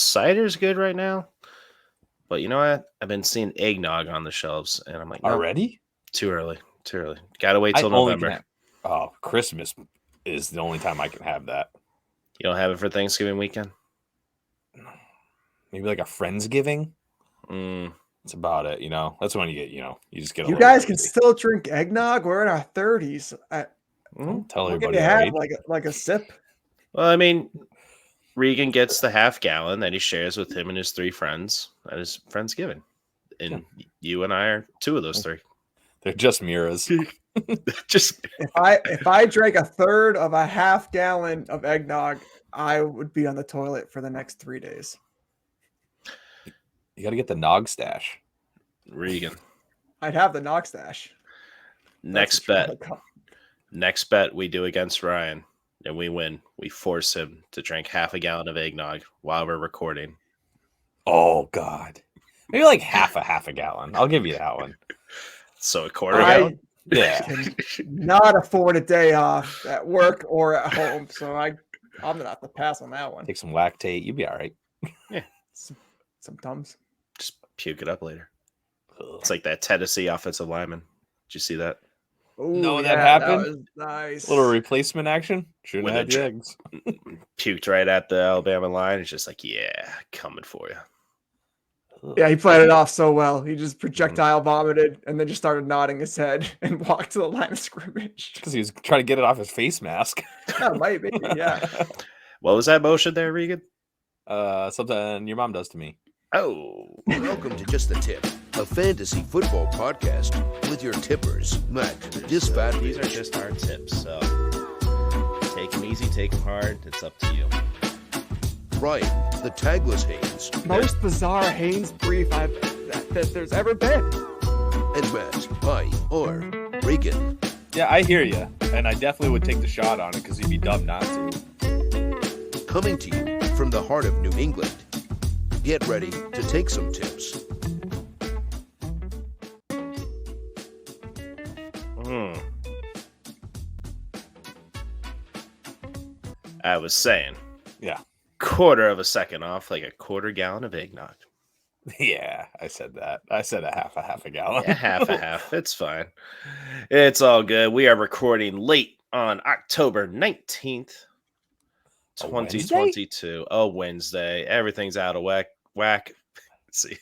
cider's good right now. But you know what? I've been seeing eggnog on the shelves, and I'm like, no, Already? too early. Got to wait till November. Christmas is the only time I can have that. You don't have it for Thanksgiving weekend? Maybe like a Friendsgiving. Mm. That's about it. That's when you get, you just get. You guys can still drink eggnog. We're in our 30s. Don't tell everybody. You have like a sip. Well, I mean, Regan gets the half gallon that he shares with him and his 3 friends at his Friendsgiving, and you and I are 2 of those 3. They're just mirrors. Just if I drank a third of a half gallon of eggnog, I would be on the toilet for the next 3 days. You got to get the nog stash. Regan. I'd have the nog stash. Next bet we do against Ryan, and we win. We force him to drink half a gallon of eggnog while we're recording. Oh, God. Maybe like half a gallon. I'll give you that one. So a quarter gallon? Yeah. Not afford a day off at work or at home, so I'm going to have to pass on that one. Take some lactate. You'll be all right. Yeah. Some Tums. Just puke it up later. It's like that Tennessee offensive lineman. Did you see that? Ooh, no, that happened. That was nice. Little replacement action. Shouldn't have had the eggs. Puked right at the Alabama line. It's just like, yeah, coming for you. Yeah, he played it off so well. He just projectile vomited and then just started nodding his head and walked to the line of scrimmage. Because he was trying to get it off his face mask. Yeah, might be. Yeah. What was that motion there, Regan? Something your mom does to me. Oh. Welcome to Just the Tip, a fantasy football podcast with your tippers, Matt and Disfatt-Bidge. These are just our tips, so take them easy, take them hard. It's up to you. Ryan, the Tagless Haynes. Most bizarre Haynes brief that there's ever been. And Matt, I.R. Regan. Yeah, I hear you. And I definitely would take the shot on it because you'd be dumb not to. Coming to you from the heart of New England. Get ready to take some tips. I was saying. Yeah. Quarter of a second off, like a quarter gallon of eggnog. Yeah, I said that. I said a half a gallon. Yeah, half. It's fine. It's all good. We are recording late on October 19th, 2022. Wednesday. Everything's out of whack. Let's see.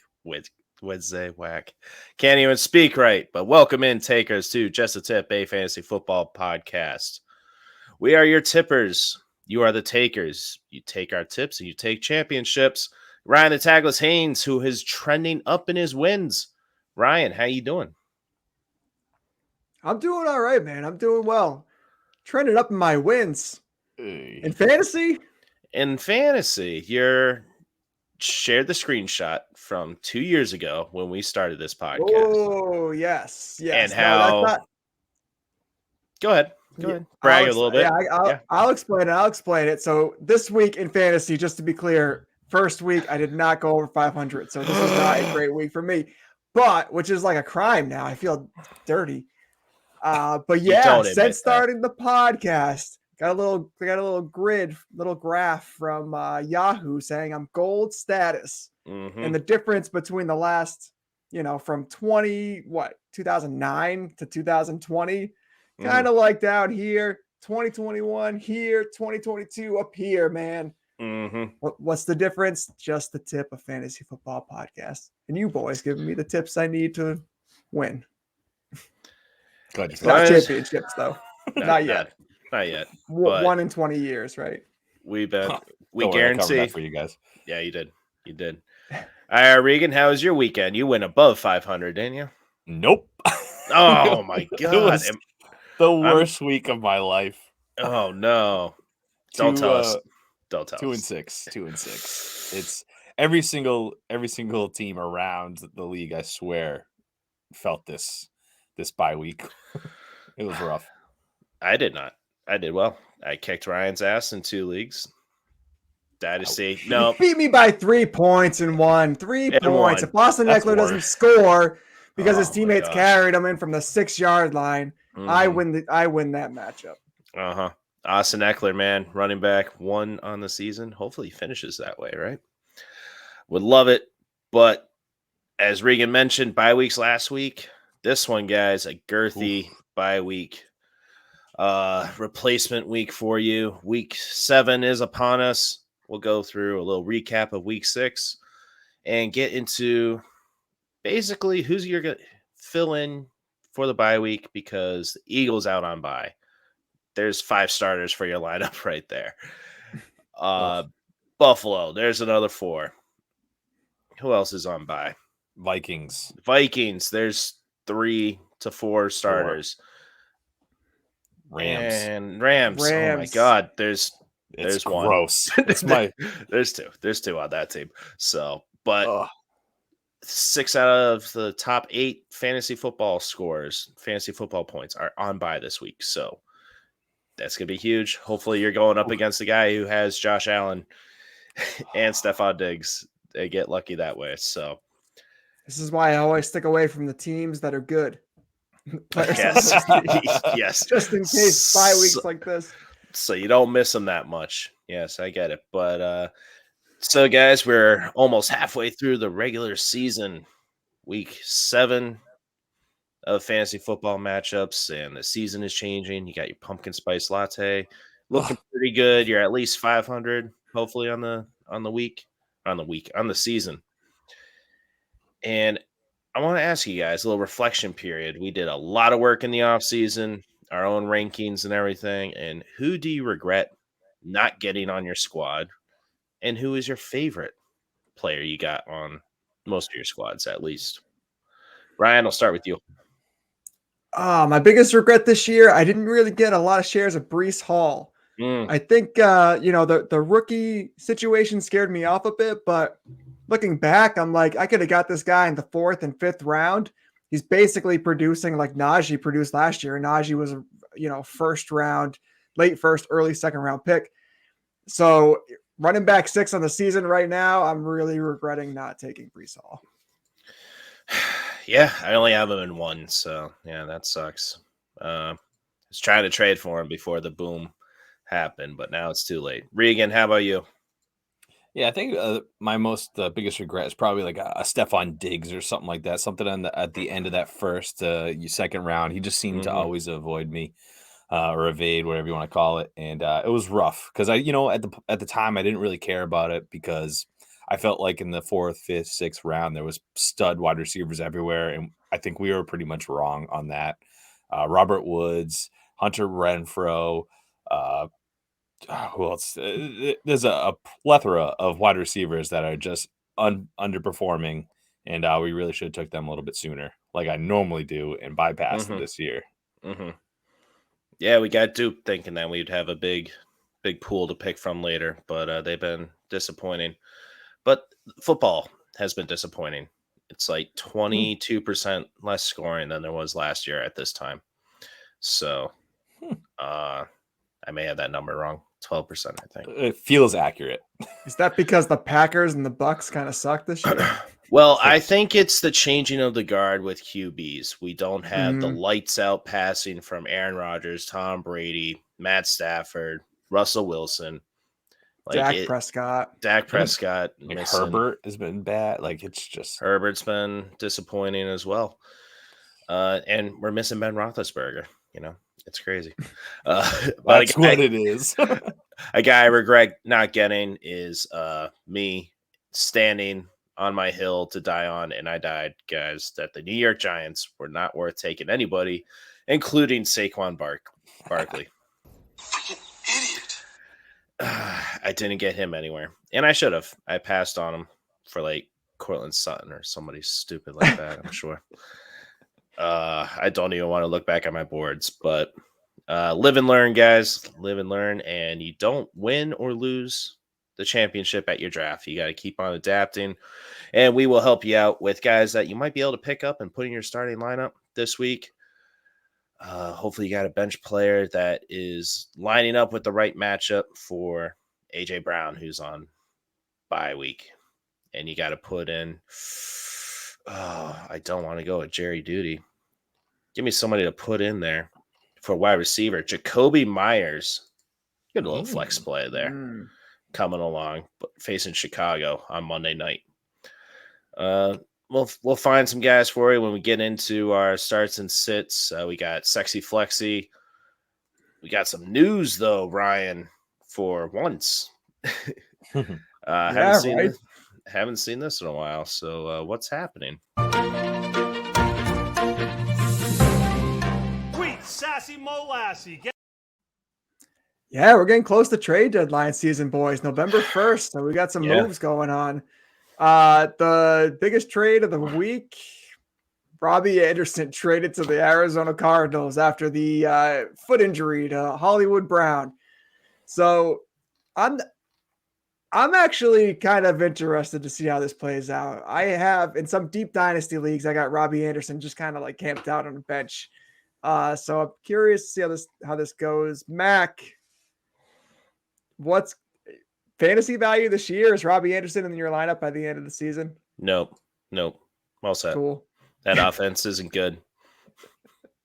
Wednesday, whack. Can't even speak right, but welcome in, takers, to Just a Tip, a fantasy football podcast. We are your tippers. You are the takers. You take our tips and you take championships. Ryan the Tagless Haynes, who is trending up in his wins. Ryan, how you doing? I'm doing all right, man. I'm doing well. Trending up in my wins. In fantasy? In fantasy, you're shared the screenshot from 2 years ago when we started this podcast. Oh, yes. And how... Go ahead. Brag a little bit. I'll explain it. So this week in fantasy, just to be clear, first week I did not go over 500. So this is not a great week for me, but which is like a crime now. I feel dirty. But yeah, since starting the podcast, got a little grid, little graph from Yahoo saying I'm gold status. Mm-hmm. And the difference between the last, from 2009 to 2020, kind of like down here, 2021 here, 2022 up here, man. Mm-hmm. What's the difference? Just the tip of fantasy football podcast. And you boys giving me the tips I need to win. Good. Not championships, though. Not yet. Not yet. 1 in 20 years, right? We guarantee that for you guys. Yeah, you did. All right, Regan, how was your weekend? You went above 500, didn't you? Nope. Oh my god. It was the worst week of my life. Oh no. Don't tell us. 2-6. It's every single team around the league, I swear, felt this bye week. It was rough. I did not. I did well. I kicked Ryan's ass in 2 leagues. Dynasty. No. He beat me by 3 points in one. 3 points. If Austin Eckler doesn't score because his teammates carried him in from the 6-yard line, I win that matchup. Uh-huh. Austin Eckler, man, running back 1 on the season. Hopefully he finishes that way, right? Would love it. But as Regan mentioned, bye weeks last week. This one, guys, a girthy bye week. Replacement week for you. Week 7 is upon us. We'll go through a little recap of week 6 and get into basically who's you're going to fill in for the bye week because the Eagles out on bye. There's 5 starters for your lineup right there. Buffalo, there's another 4. Who else is on bye? Vikings, there's 3 to 4 starters. Rams. And Rams. Oh my God. There's gross. one. It's my There's 2. There's 2 on that team. So, but 6 out of the top 8 fantasy football points are on bye this week. So that's gonna be huge. Hopefully, you're going up against the guy who has Josh Allem and Stefon Diggs. They get lucky that way. So this is why I always stick away from the teams that are good. Yes. Just in case bye weeks like this. So you don't miss them that much. Yes, I get it. But so guys, we're almost halfway through the regular season. Week 7 of fantasy football matchups, and the season is changing. You got your pumpkin spice latte looking pretty good. You're at least 500, hopefully on the season. And I want to ask you guys a little reflection period. We did a lot of work in the off season, our own rankings and everything. And who do you regret not getting on your squad? And who is your favorite player you got on most of your squads, at least? Ryan, I'll start with you. My biggest regret this year, I didn't really get a lot of shares of Breece Hall. I think, the rookie situation scared me off a bit, but looking back, I'm like, I could have got this guy in the 4th and 5th round. He's basically producing like Najee produced last year. Najee was a, first round, late first, early second round pick. So running back 6 on the season right now, I'm really regretting not taking Breece Hall. Yeah, I only have him in 1, so yeah, that sucks. I was trying to trade for him before the boom happened, but now it's too late. Regan, how about you? Yeah, I think my biggest regret is probably like a Stefon Diggs or something like that. Something at the end of that first, second round. He just seemed to always avoid me or evade, whatever you want to call it. And it was rough because at the time I didn't really care about it because I felt like in the 4th, 5th, 6th round there was stud wide receivers everywhere, and I think we were pretty much wrong on that. Robert Woods, Hunter Renfrow. Who else? There's a plethora of wide receivers that are just underperforming, and we really should have took them a little bit sooner, like I normally do, and bypassed them this year. Yeah, we got duped thinking that we'd have a big pool to pick from later, but they've been disappointing. But football has been disappointing. It's like 22% less scoring than there was last year at this time. So I may have that number wrong. 12%, I think. It feels accurate. Is that because the Packers and the Bucks kind of suck this year? Well, I think it's the changing of the guard with QBs. We don't have the lights out passing from Aaron Rodgers, Tom Brady, Matt Stafford, Russell Wilson. Dak Prescott. Like Herbert has been bad. Like it's just Herbert's been disappointing as well. And we're missing Ben Roethlisberger. It's crazy. That's what it is. A guy I regret not getting is me standing on my hill to die on, and I died, guys, that the New York Giants were not worth taking anybody, including Saquon Barkley. Freaking idiot. I didn't get him anywhere, and I should have. I passed on him for like Cortland Sutton or somebody stupid like that, I'm sure. I don't even want to look back at my boards, but live and learn, guys. Live and learn, and you don't win or lose the championship at your draft. You got to keep on adapting, and we will help you out with guys that you might be able to pick up and put in your starting lineup this week. Hopefully you got a bench player that is lining up with the right matchup for AJ Brown, who's on bye week, and you got to put in I don't want to go with Jerry Jeudy. Give me somebody to put in there for wide receiver. Jacoby Myers. Good little flex play there. Coming along, but facing Chicago on Monday night. We'll find some guys for you when we get into our starts and sits. We got Sexy Flexy. We got some news though, Ryan, for once. Haven't seen this in a while. So what's happening? Sweet sassy molassie. Yeah, we're getting close to trade deadline season, boys. November 1st. So we got some moves going on. The biggest trade of the week, Robbie Anderson traded to the Arizona Cardinals after the foot injury to Hollywood Brown. So I'm actually kind of interested to see how this plays out. I have in some deep dynasty leagues, I got Robbie Anderson just kind of like camped out on the bench. So I'm curious to see how this goes. Mac, what's fantasy value this year? Is Robbie Anderson in your lineup by the end of the season? Nope. Well said. Cool. That offense isn't good.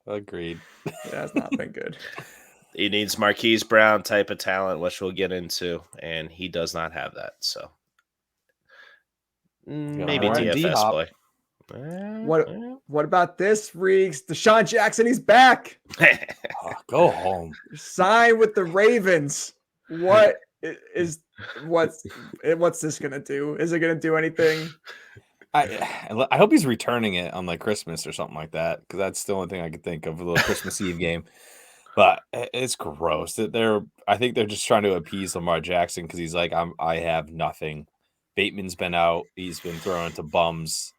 Agreed. It has not been good. He needs Marquise Brown type of talent, which we'll get into, and he does not have that. So maybe DFS play. What about this, Reeks? Deshaun Jackson, he's back. Go home. Sign with the Ravens. What's this gonna do? Is it gonna do anything? I hope he's returning it on like Christmas or something like that, because that's the only thing I could think of, a little Christmas Eve game. But it's gross. I think they're just trying to appease Lamar Jackson because he's like, I have nothing. Bateman's been out. He's been thrown into bums.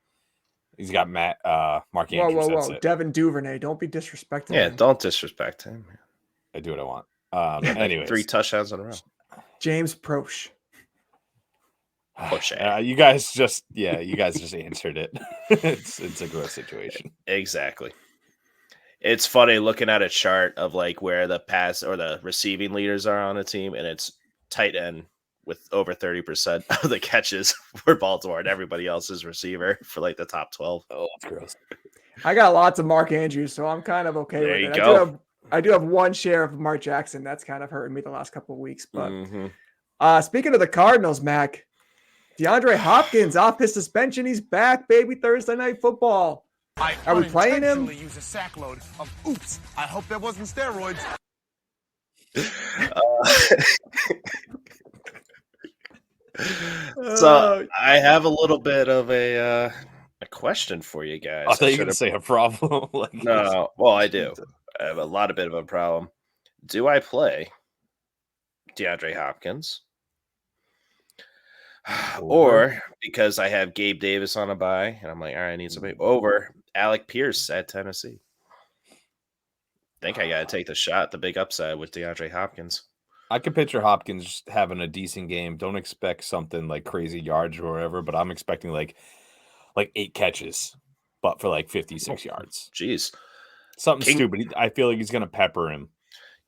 He's got Mark Andrews. Whoa. Devin Duvernay. Don't be disrespecting him. Don't disrespect him. I do what I want. Anyways. 3 touchdowns in a row. James Proche. You guys just answered it. It's a gross situation. Exactly. It's funny looking at a chart of like where the pass or the receiving leaders are on a team, and it's tight end with over 30% of the catches for Baltimore, and everybody else's receiver for like the top 12. Oh, that's gross. I got lots of Mark Andrews, so I'm kind of okay with it. I do have one share of Mark Jackson. That's kind of hurting me the last couple of weeks. But speaking of the Cardinals, Mac, DeAndre Hopkins off his suspension. He's back, baby. Thursday Night Football. Are we playing him? Use a sack load of oops. I hope that wasn't steroids. So I have a little bit of a question for you guys. I thought you were going to say a problem. No, well, I do. I have a bit of a problem. Do I play DeAndre Hopkins? Or because I have Gabe Davis on a bye, and I'm like, all right, I need somebody over Alec Pierce at Tennessee. I think I got to take the shot, the big upside with DeAndre Hopkins. I could picture Hopkins having a decent game. Don't expect something like crazy yards or whatever, but I'm expecting like 8 catches, but for like 56 yards. Jeez. Something stupid. I feel like he's going to pepper him.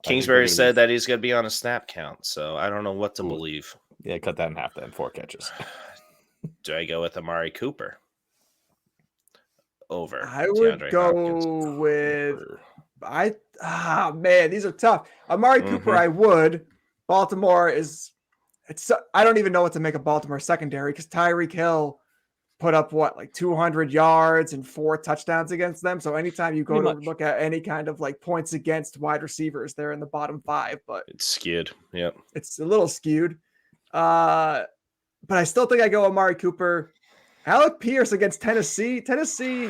Kingsbury said that he's going to be on a snap count, so I don't know what to believe. Yeah, cut that in half then. 4 catches. Do I go with Amari Cooper over? I would DeAndre go Hopkins? with man, these are tough. Amari Cooper, I would. Baltimore I don't even know what to make of Baltimore secondary because Tyreek Hill put up 200 yards and 4 touchdowns against them. So anytime you go to look at any kind of like points against wide receivers, they're in the bottom 5, but it's skewed. Yep. It's a little skewed. But I still think I go Amari Cooper. Alec Pierce against Tennessee. Tennessee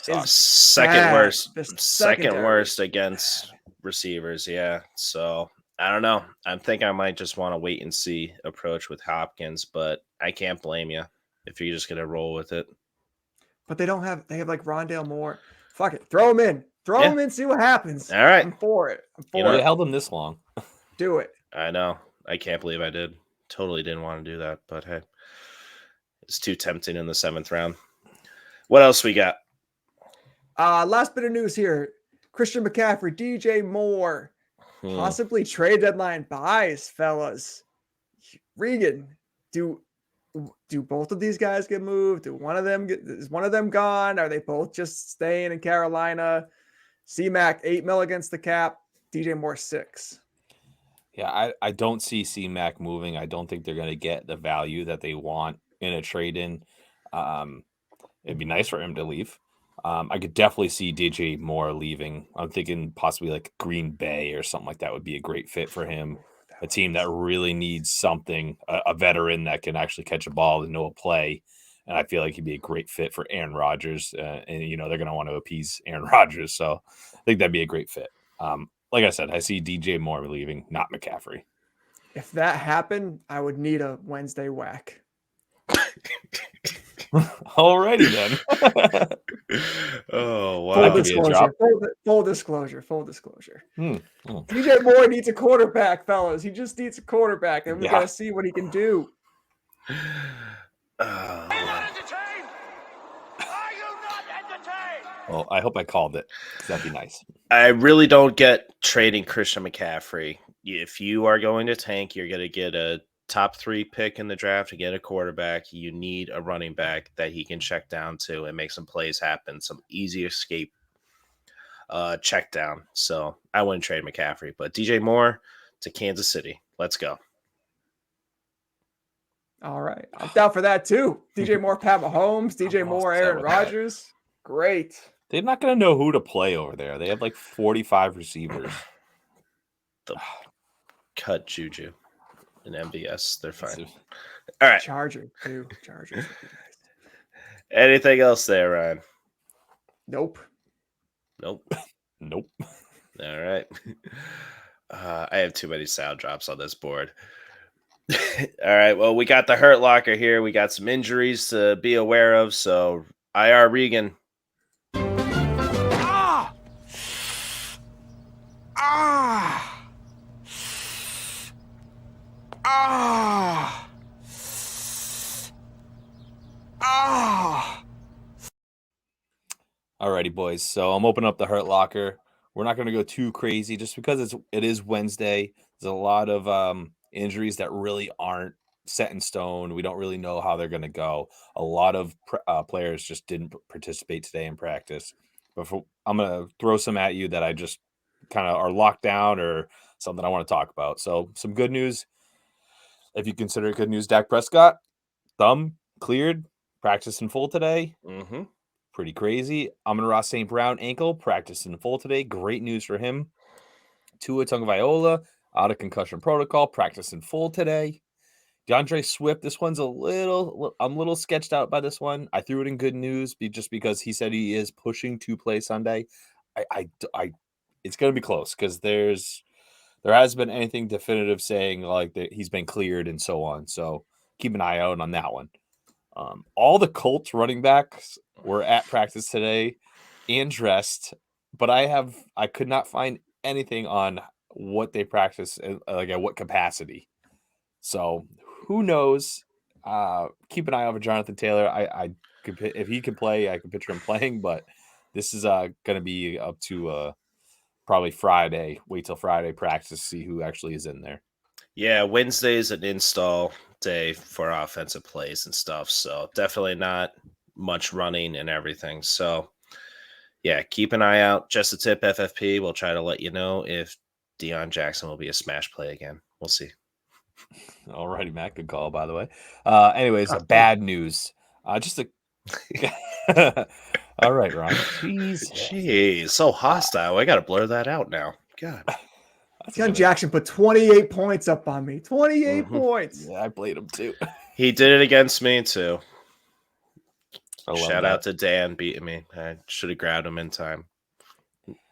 is second bad. worst against receivers. Yeah. So I don't know. I'm thinking I might just want to wait and see approach with Hopkins, but I can't blame you if you're just going to roll with it. But they have like Rondale Moore. Fuck it. Throw him in. Throw him in, see what happens. All right. I'm for it. They held him this long. Do it. I know. I can't believe I did. Totally didn't want to do that, but hey, it's too tempting in the 7th round. What else we got? Last bit of news here. Christian McCaffrey, DJ Moore, possibly trade deadline buys, fellas. Regan, do both of these guys get moved? Is one of them gone? Are they both just staying in Carolina? C-Mac, $8 million against the cap. DJ Moore, 6. Yeah, I don't see C-Mac moving. I don't think they're going to get the value that they want in a trade-in. It'd be nice for him to leave. I could definitely see DJ Moore leaving. I'm thinking possibly like Green Bay or something like that would be a great fit for him. A team that really needs something, a veteran that can actually catch a ball and know a play. And I feel like he'd be a great fit for Aaron Rodgers. And, they're going to want to appease Aaron Rodgers. So I think that'd be a great fit. Like I said, I see DJ Moore leaving, not McCaffrey. If that happened, I would need a Wednesday whack. Alrighty then. Oh, wow. Full disclosure. DJ Moore needs a quarterback, fellas. He just needs a quarterback, and we got to see what he can do. Well, I hope I called it, because that'd be nice. I really don't get trading Christian McCaffrey. If you are going to tank, you're going to get a top 3 pick in the draft to get a quarterback. You need a running back that he can check down to and make some plays happen, some easy escape check down. So I wouldn't trade McCaffrey, but DJ Moore to Kansas City. Let's go. All right. I'm down for that too. DJ Moore, Pat Mahomes, DJ Moore, Aaron Rodgers. Great. They're not going to know who to play over there. They have like 45 receivers. The cut Juju and MVS. They're fine. All right. Chargers too. Chargers. Anything else there, Ryan? Nope. Nope. All right. I have too many sound drops on this board. All right. Well, we got the Hurt Locker here. We got some injuries to be aware of. So, IR Regan. Alrighty, boys. So I'm opening up the Hurt Locker. We're not going to go too crazy just because it is Wednesday. There's a lot of injuries that really aren't set in stone. We don't really know how they're going to go. A lot of players just didn't participate today in practice. But I'm going to throw some at you that I just kind of are locked down or something I want to talk about. So some good news. If you consider it good news, Dak Prescott, thumb cleared, practice in full today. Mm-hmm. Pretty crazy. Amon-Ra St. Brown ankle, practice in full today. Great news for him. Tua Tagovailoa out of concussion protocol, practice in full today. DeAndre Swift, this one's I'm a little sketched out by this one. I threw it in good news just because he said he is pushing to play Sunday. It's going to be close because there hasn't been anything definitive saying like that he's been cleared and so on. So keep an eye out on that one. All the Colts running backs were at practice today and dressed, but I could not find anything on what they practice, like at what capacity. So who knows? Keep an eye out for Jonathan Taylor. I could, if he can play, I could picture him playing, but this is going to be up to probably Friday. Wait till Friday practice to see who actually is in there. Yeah, Wednesday's an install day for offensive plays and stuff, so definitely not much running and everything. So, yeah, keep an eye out. Just a tip, FFP. We'll try to let you know if Deion Jackson will be a smash play again. We'll see. Alrighty, Matt. Good call, by the way. Anyways, bad news. Just a. All right, Ron. Jeez, so hostile. I got to blur that out now. God. Deion Jackson put 28 points up on me. 28 points. Yeah, I played him too. He did it against me too. Shout out to Dan beating me. I should have grabbed him in time.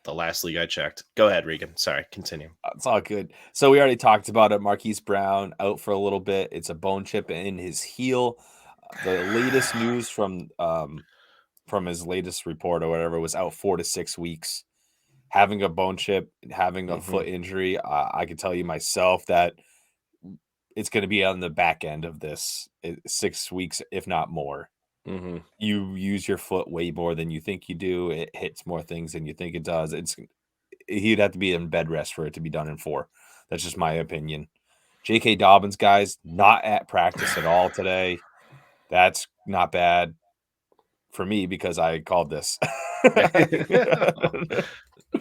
The last league I checked. Go ahead, Regan. Sorry, continue. It's all good. So we already talked about it. Marquise Brown out for a little bit. It's a bone chip in his heel. The latest news from his latest report or whatever was out 4 to 6 weeks. Having a bone chip, having a foot injury, I can tell you myself that it's going to be on the back end of this 6 weeks, if not more. Mm-hmm. You use your foot way more than you think you do. It hits more things than you think it does. He'd have to be in bed rest for it to be done in 4. That's just my opinion. J.K. Dobbins, guys, not at practice at all today. That's not bad for me because I called this.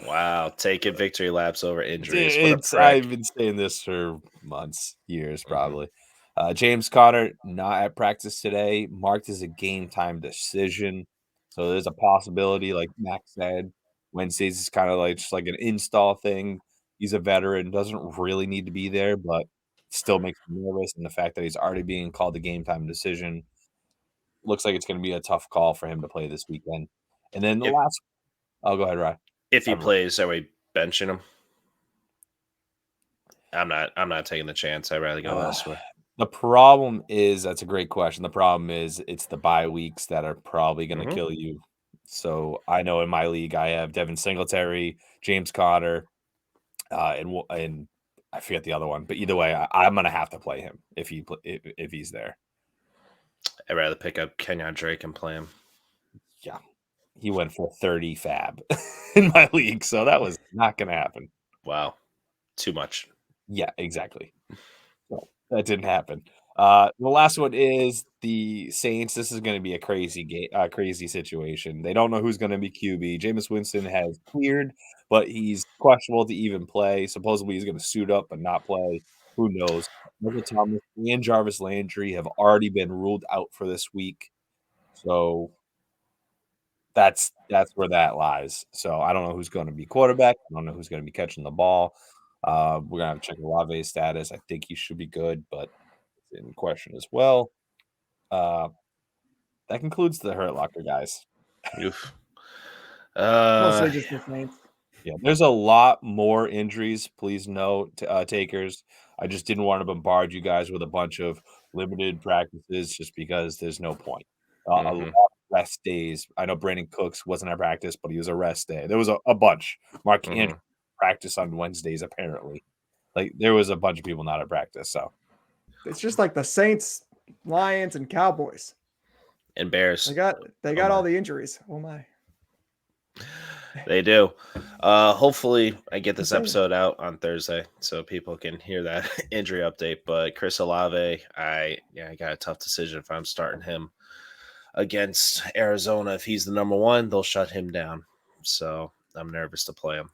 Wow, taking victory laps over injuries. I've been saying this for months, years, probably. James Conner not at practice today, marked as a game time decision. So there's a possibility, like Max said, Wednesdays is kind of like just like an install thing. He's a veteran, doesn't really need to be there, but still makes me nervous. And the fact that he's already being called a game time decision looks like it's going to be a tough call for him to play this weekend. And then the last, go ahead, Ryan. If he plays, are we benching him? I'm not taking the chance. I'd rather go elsewhere. The problem is, that's a great question. The problem is it's the bye weeks that are probably going to kill you. So I know in my league I have Devin Singletary, James Conner, and I forget the other one. But either way, I'm going to have to play him if he's there. I'd rather pick up Kenyon Drake and play him. Yeah, he went for 30 fab in my league, so that was not going to happen. Wow, too much. Yeah, exactly. So that didn't happen. The last one is the Saints. This is going to be a crazy situation. They don't know who's going to be QB. Jameis Winston has cleared, but he's questionable to even play. Supposedly he's going to suit up but not play. Who knows? Michael Thomas and Jarvis Landry have already been ruled out for this week. So that's where that lies. So I don't know who's going to be quarterback. I don't know who's going to be catching the ball. We're going to have to check Olave's status. I think he should be good, but it's in question as well. That concludes the Hurt Locker, guys. Oof. Mostly just the Saints. Yeah, there's a lot more injuries. Please note, takers. I just didn't want to bombard you guys with a bunch of limited practices just because there's no point. A lot of rest days. I know Brandon Cooks wasn't at practice, but he was a rest day. There was a bunch. Mark Andrews practice on Wednesdays, apparently. Like, there was a bunch of people not at practice. So it's just like the Saints, Lions, and Cowboys. And Bears. They got all the injuries. Oh my. They do. Hopefully I get this episode out on Thursday so people can hear that injury update. But Chris Olave, I got a tough decision if I'm starting him against Arizona. If he's the number one, they'll shut him down. So I'm nervous to play him.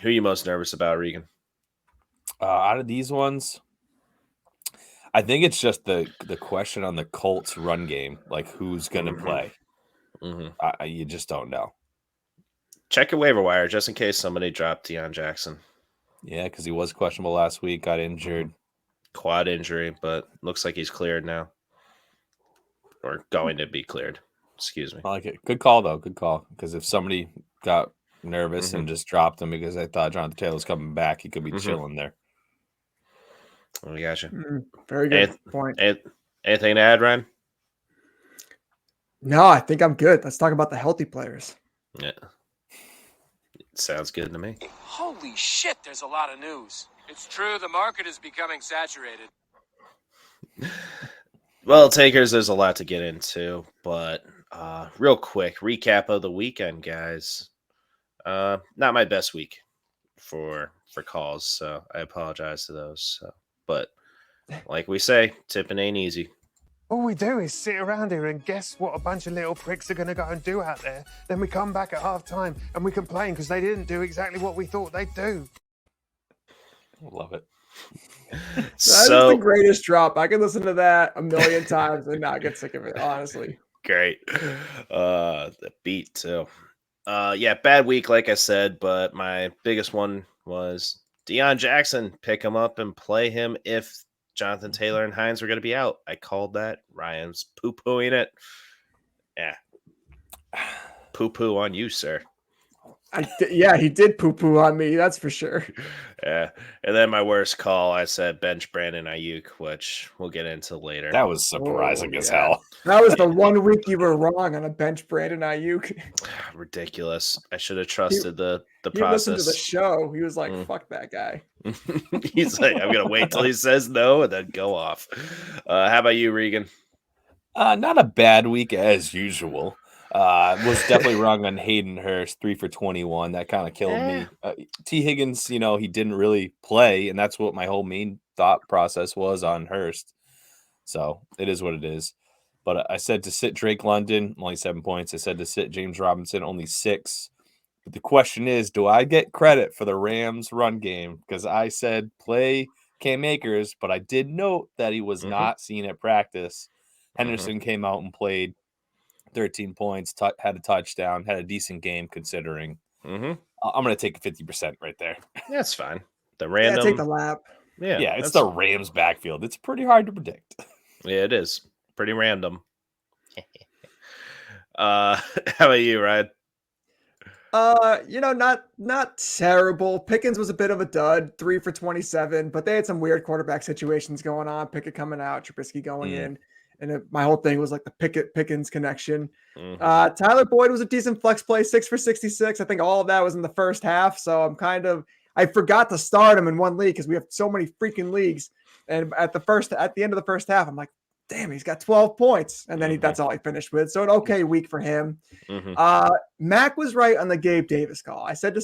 Who are you most nervous about, Regan? Out of these ones, I think it's just the question on the Colts run game, like who's going to play. You just don't know. Check your waiver wire just in case somebody dropped Deion Jackson. Yeah, because he was questionable last week, got injured. Quad injury, but looks like he's cleared now. Or going to be cleared. Excuse me. I like it. Good call, though. Good call. Because if somebody got nervous and just dropped him because I thought Jonathan Taylor's coming back, he could be chilling there. We got you. Very good point. Anything to add, Ryan? No, I think I'm good. Let's talk about the healthy players. Yeah. Sounds good to me. Holy shit, there's a lot of news. It's true, the market is becoming saturated. Well, takers, there's a lot to get into, but real quick, recap of the weekend, guys. Not my best week for calls, so I apologize to those. But like we say, tipping ain't easy. All we do is sit around here and guess what a bunch of little pricks are going to go and do out there. Then we come back at half-time and we complain because they didn't do exactly what we thought they'd do. Love it. That's the greatest drop. I can listen to that a million times and not get sick of it, honestly. Great. The beat, too. Bad week, like I said, but my biggest one was Deion Jackson. Pick him up and play him if Jonathan Taylor and Haynes were going to be out. I called that. Ryan's poo-pooing it. Yeah. Poo-poo on you, sir. He did poo-poo on me. That's for sure. Yeah. And then my worst call, I said bench Brandon Ayuk, which we'll get into later. That was surprising as hell. That was the 1 week you were wrong on a bench Brandon Ayuk. Ridiculous. I should have trusted the he process. He listened to the show. He was like, fuck that guy. He's like, I'm going to wait till he says no and then go off. How about you, Regan? Not a bad week as usual. Was definitely wrong on Hayden Hurst, 3 for 21. That kind of killed me. T. Higgins, he didn't really play, and that's what my whole main thought process was on Hurst. So it is what it is. But I said to sit Drake London, only 7 points. I said to sit James Robinson, only 6. But the question is, do I get credit for the Rams run game? Because I said play Cam Akers, but I did note that he was not seen at practice. Henderson came out and played 13 points, had a touchdown, had a decent game considering. I'm going to take a 50% right there. That's fine. The random. Yeah, take the lap. Yeah, it's the Rams backfield. It's pretty hard to predict. Yeah, it is. Pretty random. How about you, Ryan? Not terrible. Pickens was a bit of a dud, 3 for 27, but they had some weird quarterback situations going on. Pickett coming out, Trubisky going in, and my whole thing was like the Pickens connection. Tyler Boyd was a decent flex play, 6 for 66. I think all of that was in the first half, so I forgot to start him in one league because we have so many freaking leagues. And at the end of the first half, I'm like, damn, he's got 12 points. And then that's all he finished with. So an okay week for him. Mac was right on the Gabe Davis call. I said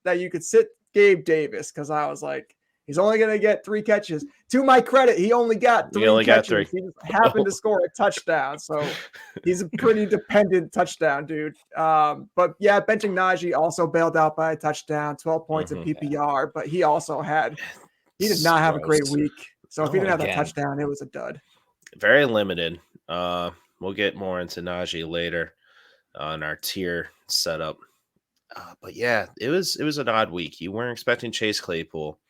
that you could sit Gabe Davis because I was like, he's only going to get 3 catches. To my credit, he only got 3 catches. He just happened to score a touchdown. So he's a pretty dependent touchdown dude. But yeah, benching Najee also bailed out by a touchdown, 12 points in PPR. But he did not have a great week. So if he didn't have that touchdown, it was a dud. Very limited. We'll get more into Najee later on our tier setup. But yeah, it was an odd week. You weren't expecting Chase Claypool.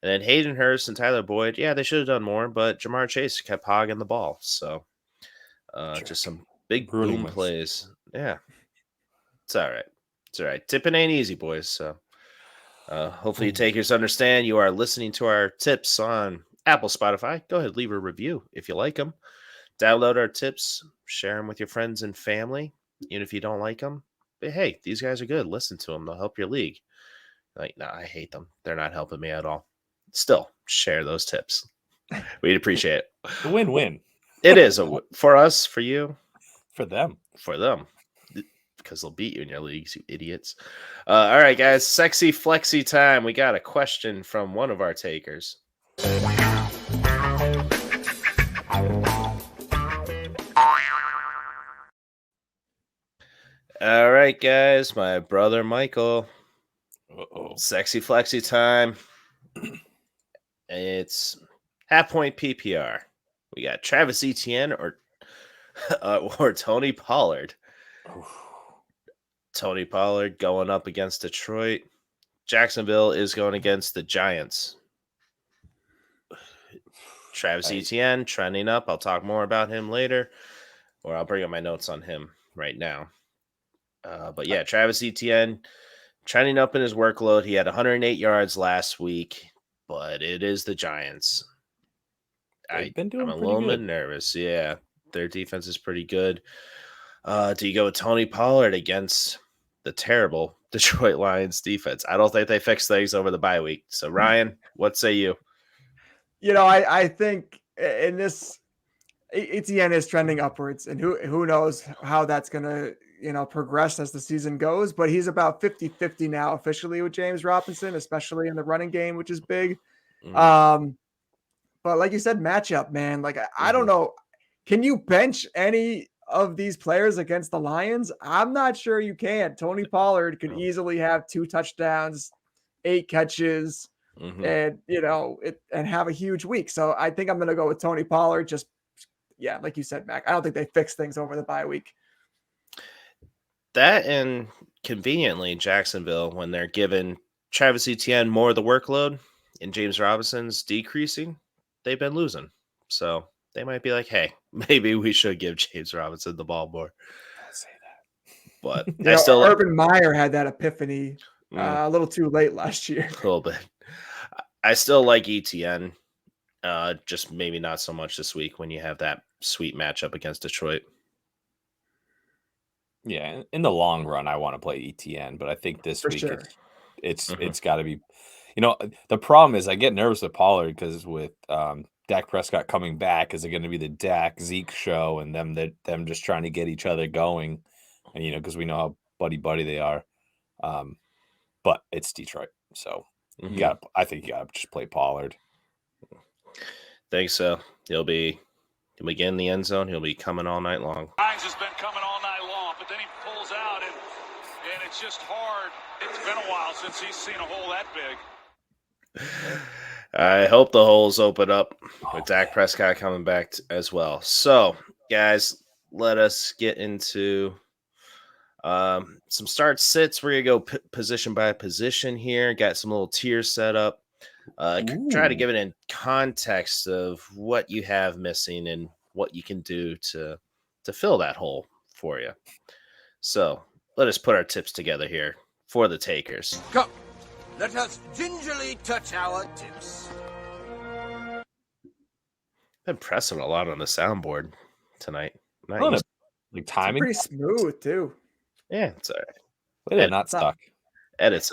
And then Hayden Hurst and Tyler Boyd, yeah, they should have done more, but Jamar Chase kept hogging the ball. So just some big boom plays. Yeah. It's all right. It's all right. Tipping ain't easy, boys. So hopefully you takers understand. You are listening to our tips on Apple, Spotify. Go ahead, leave a review if you like them. Download our tips, share them with your friends and family, even if you don't like them. But hey, these guys are good. Listen to them. They'll help your league. Like, no, I hate them. They're not helping me at all. Still, share those tips. We'd appreciate it. A win-win. It is for us, for you, for them, because they'll beat you in your leagues, you idiots. All right, guys, sexy flexy time. We got a question from one of our takers. All right, guys, my brother Michael. Sexy flexy time. It's half point PPR. We got Travis Etienne or Tony Pollard. Tony Pollard going up against Detroit. Jacksonville is going against the Giants. Travis Etienne trending up. I'll talk more about him later, or I'll bring up my notes on him right now. But yeah, Travis Etienne trending up in his workload. He had 108 yards last week, but it is the Giants. I'm a little bit nervous. Yeah, their defense is pretty good. Do you go with Tony Pollard against the terrible Detroit Lions defense? I don't think they fixed things over the bye week. So, Ryan, what say you? I think in this, Etienne is trending upwards, and who knows how that's going to, progress as the season goes, but he's about 50-50 now officially with James Robinson, especially in the running game, which is big. But like you said, matchup, man, like, I don't know. Can you bench any of these players against the Lions? I'm not sure you can. Tony Pollard could easily have 2 touchdowns, 8 catches, and and have a huge week. So I think I'm going to go with Tony Pollard. Just, yeah, like you said, Mac, I don't think they fixed things over the bye week. That, and conveniently Jacksonville, when they're giving Travis Etienne more of the workload and James Robinson's decreasing, they've been losing. So they might be like, hey, maybe we should give James Robinson the ball more. Don't say that. But Urban Meyer had that epiphany a little too late last year. A little bit. I still like Etienne. Just maybe not so much this week when you have that sweet matchup against Detroit. Yeah, in the long run, I want to play Etienne, but I think this week it's got to be. The problem is I get nervous with Pollard because with Dak Prescott coming back, is it going to be the Dak Zeke show and them just trying to get each other going, and because we know how buddy they are, but it's Detroit, so I think you got to just play Pollard. Think so. He'll be get in the end zone. He'll be coming all night long. Haynes has been coming all night long, but then he pulls out, and it's just hard. It's been a while since he's seen a hole that big. I hope the holes open up with Dak Prescott coming back as well. So, guys, let us get into some start sits. We're going to go position by position here. Got some little tiers set up. Try to give it in context of what you have missing and what you can do to fill that hole for you. So, let us put our tips together here for the takers. Come, let us gingerly touch our tips. Been pressing a lot on the soundboard tonight. Like It's timing. pretty smooth too. Yeah, it's all right. Way to not suck. Edits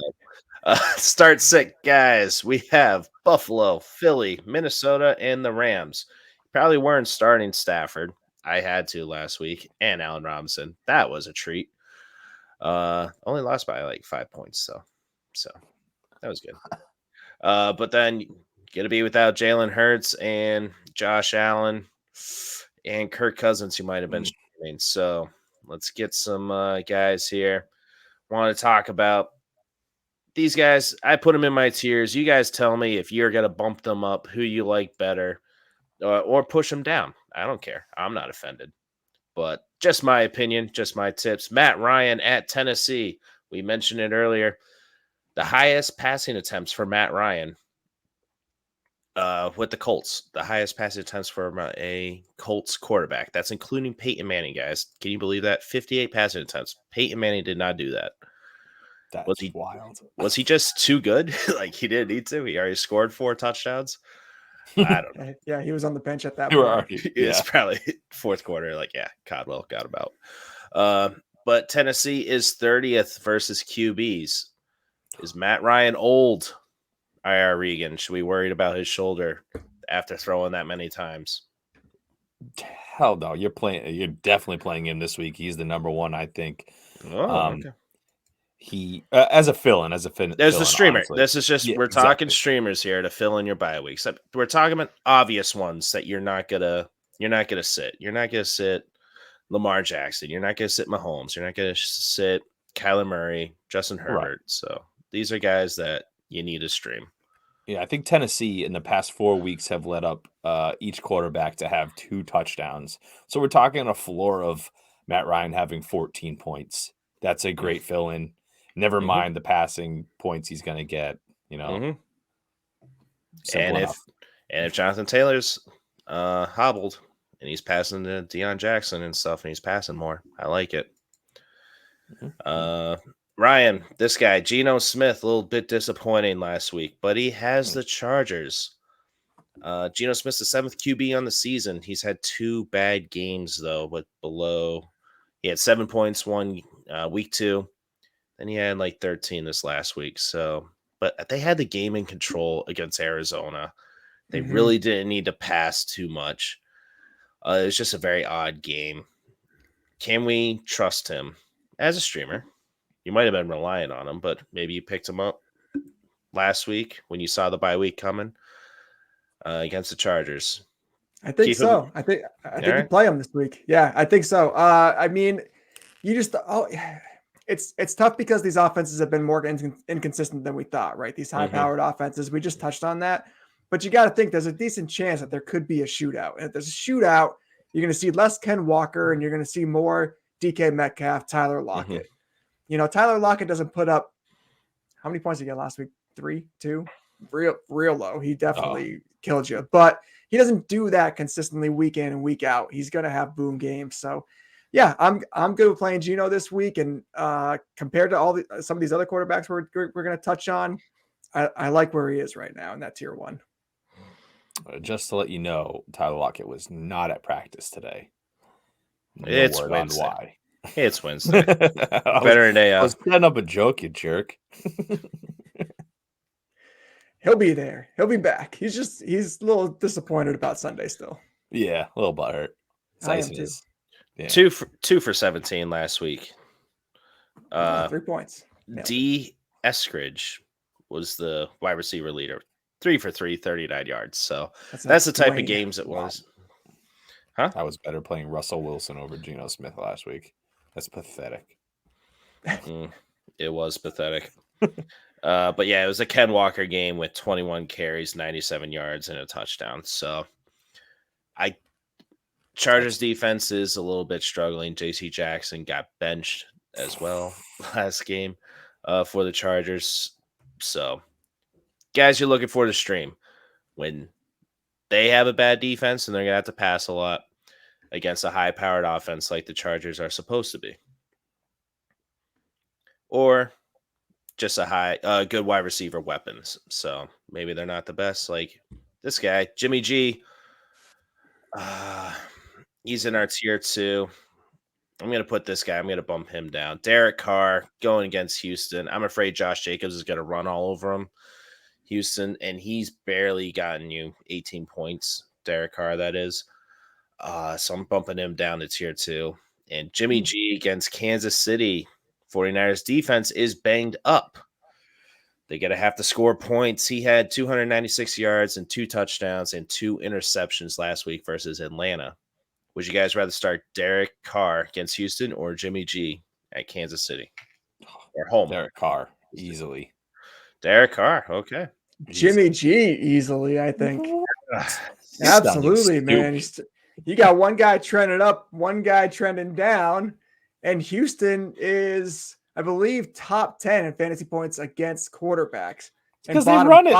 up. Start sick, guys. We have Buffalo, Philly, Minnesota, and the Rams. Probably weren't starting Stafford. I had to last week, and Allen Robinson. That was a treat. Only lost by like 5 points, so that was good. But then gonna be without Jalen Hurts and Josh Allen and Kirk Cousins, who might have been streaming. So let's get some guys here. Want to talk about these guys. I put them in my tiers. You guys tell me if you're gonna bump them up, who you like better, or push them down. I don't care. I'm not offended. But just my opinion, just my tips. Matt Ryan at Tennessee. We mentioned it earlier. The highest passing attempts for Matt Ryan with the Colts. The highest passing attempts for a Colts quarterback. That's including Peyton Manning, guys. Can you believe that? 58 passing attempts. Peyton Manning did not do that. That's wild. Was he just too good? Like he didn't need to? He already scored 4 touchdowns? I don't know. Yeah, he was on the bench at that You were point. already, It's probably fourth quarter. Like, yeah, Codwell got about. But Tennessee is 30th versus QBs. Is Matt Ryan old? IR Regan. Should we worried about his shoulder after throwing that many times? Hell no. You're definitely playing him this week. He's the number one, I think. Okay. He as a fill-in, There's the streamer. Honestly. This is just we're talking streamers here to fill in your bye weeks. We're talking about obvious ones that you're not gonna sit. You're not gonna sit Lamar Jackson. You're not gonna sit Mahomes. You're not gonna sit Kyler Murray, Justin Herbert. Right. So these are guys that you need to stream. Yeah, I think Tennessee in the past 4 weeks have led up each quarterback to have 2 touchdowns. So we're talking a floor of Matt Ryan having 14 points. That's a great fill-in. Never mind the passing points he's going to get, you know. And if Jonathan Taylor's hobbled and he's passing to Deion Jackson and stuff, and he's passing more, I like it. Ryan, this guy, Geno Smith, a little bit disappointing last week, but he has the Chargers. Geno Smith's the 7th QB on the season. He's had 2 bad games, though, but below. He had 7 points week 2. Then he had like 13 this last week. So, but they had the game in control against Arizona. They really didn't need to pass too much. It was just a very odd game. Can we trust him as a streamer? You might have been relying on him, but maybe you picked him up last week when you saw the bye week coming against the Chargers. I think so. I think you play him this week. Yeah, I think so. I mean, you just it's tough because these offenses have been more inconsistent than we thought, right? These high-powered offenses. We just touched on that. But you got to think there's a decent chance that there could be a shootout. And if there's a shootout, you're going to see less Ken Walker and you're going to see more DK Metcalf, Tyler Lockett. You know, Tyler Lockett doesn't put up – how many points did he get last week? 3, 2? Real low. He definitely killed you. But he doesn't do that consistently week in and week out. He's going to have boom games. So, yeah, I'm good with playing Geno this week. And compared to some of these other quarterbacks we're going to touch on, I like where he is right now in that tier 1. Just to let you know, Tyler Lockett was not at practice today. It's Wednesday. Why. It's Wednesday. Better day off. I was setting up a joke, you jerk. He'll be there. He'll be back. He's a little disappointed about Sunday still. Yeah, a little butthurt. I am too. Yeah. 2 for 17 last week. 3 points. D. Eskridge was the wide receiver leader. 3 for 3, 39 yards. So that's the type of games it was. Huh? I was better playing Russell Wilson over Geno Smith last week. That's pathetic. It was pathetic. But yeah, it was a Ken Walker game with 21 carries, 97 yards, and a touchdown. So Chargers defense is a little bit struggling. JC Jackson got benched as well last game for the Chargers. So guys, you're looking for the stream when they have a bad defense and they're going to have to pass a lot against a high-powered offense like the Chargers are supposed to be. Or just a good wide receiver weapons. So maybe they're not the best. Like this guy, Jimmy G, he's in our tier 2. I'm going to put this guy, I'm going to bump him down. Derek Carr going against Houston. I'm afraid Josh Jacobs is going to run all over him. Houston, and he's barely gotten you 18 points. Derek Carr, that is. So I'm bumping him down to tier 2. And Jimmy G against Kansas City. 49ers defense is banged up. They're going to have to score points. He had 296 yards and 2 touchdowns and 2 interceptions last week versus Atlanta. Would you guys rather start Derek Carr against Houston or Jimmy G at Kansas City? Or home? Derek Carr, easily. Derek Carr, okay. Jimmy G, easily, I think. Absolutely, man. You got one guy trending up, one guy trending down, and Houston is, I believe, top 10 in fantasy points against quarterbacks. Because they run it.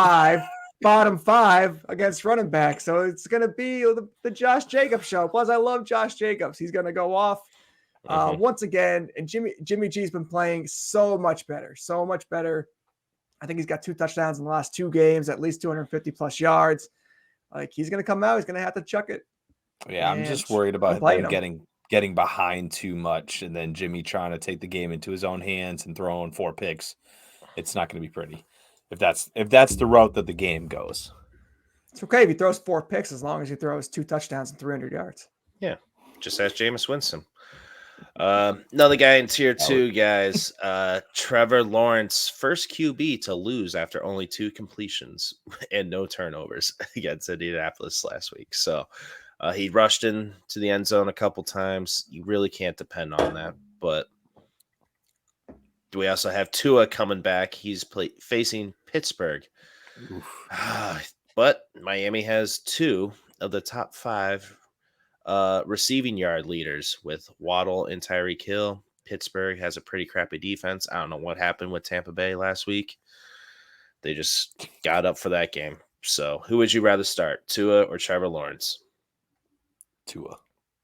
Bottom 5 against running backs. So it's going to be the Josh Jacobs show. Plus, I love Josh Jacobs. He's going to go off once again. And Jimmy G's been playing so much better. I think he's got 2 touchdowns in the last 2 games, at least 250 plus yards. Like, he's going to come out. He's going to have to chuck it. Yeah, I'm just worried about them getting behind too much, and then Jimmy trying to take the game into his own hands and throwing 4 picks. It's not going to be pretty if that's the route that the game goes. It's okay if he throws 4 picks as long as he throws 2 touchdowns and 300 yards. Yeah, just ask Jameis Winston. Another guy in tier 2, guys. Trevor Lawrence, first QB to lose after only 2 completions and no turnovers against Indianapolis last week. So he rushed into the end zone a couple times. You really can't depend on that. But we also have Tua coming back. He's facing Pittsburgh. But Miami has 2 of the top 5 receiving yard leaders with Waddle and Tyreek Hill. Pittsburgh has a pretty crappy defense. I don't know what happened with Tampa Bay last week. They just got up for that game. So who would you rather start, Tua or Trevor Lawrence?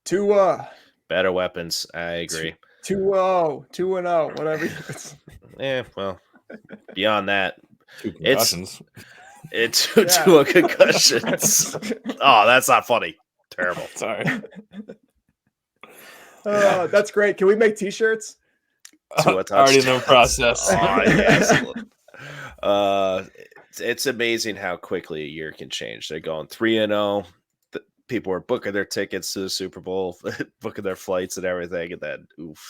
Tua. Better weapons. I agree. 2-0, 2-0, whatever. Yeah, well, beyond that, 2 concussions. It's 2 concussions. Oh, that's not funny. Terrible. Sorry. That's great. Can we make T-shirts? Already in the process. It's amazing how quickly a year can change. They're going 3-0. People are booking their tickets to the Super Bowl, booking their flights and everything, and then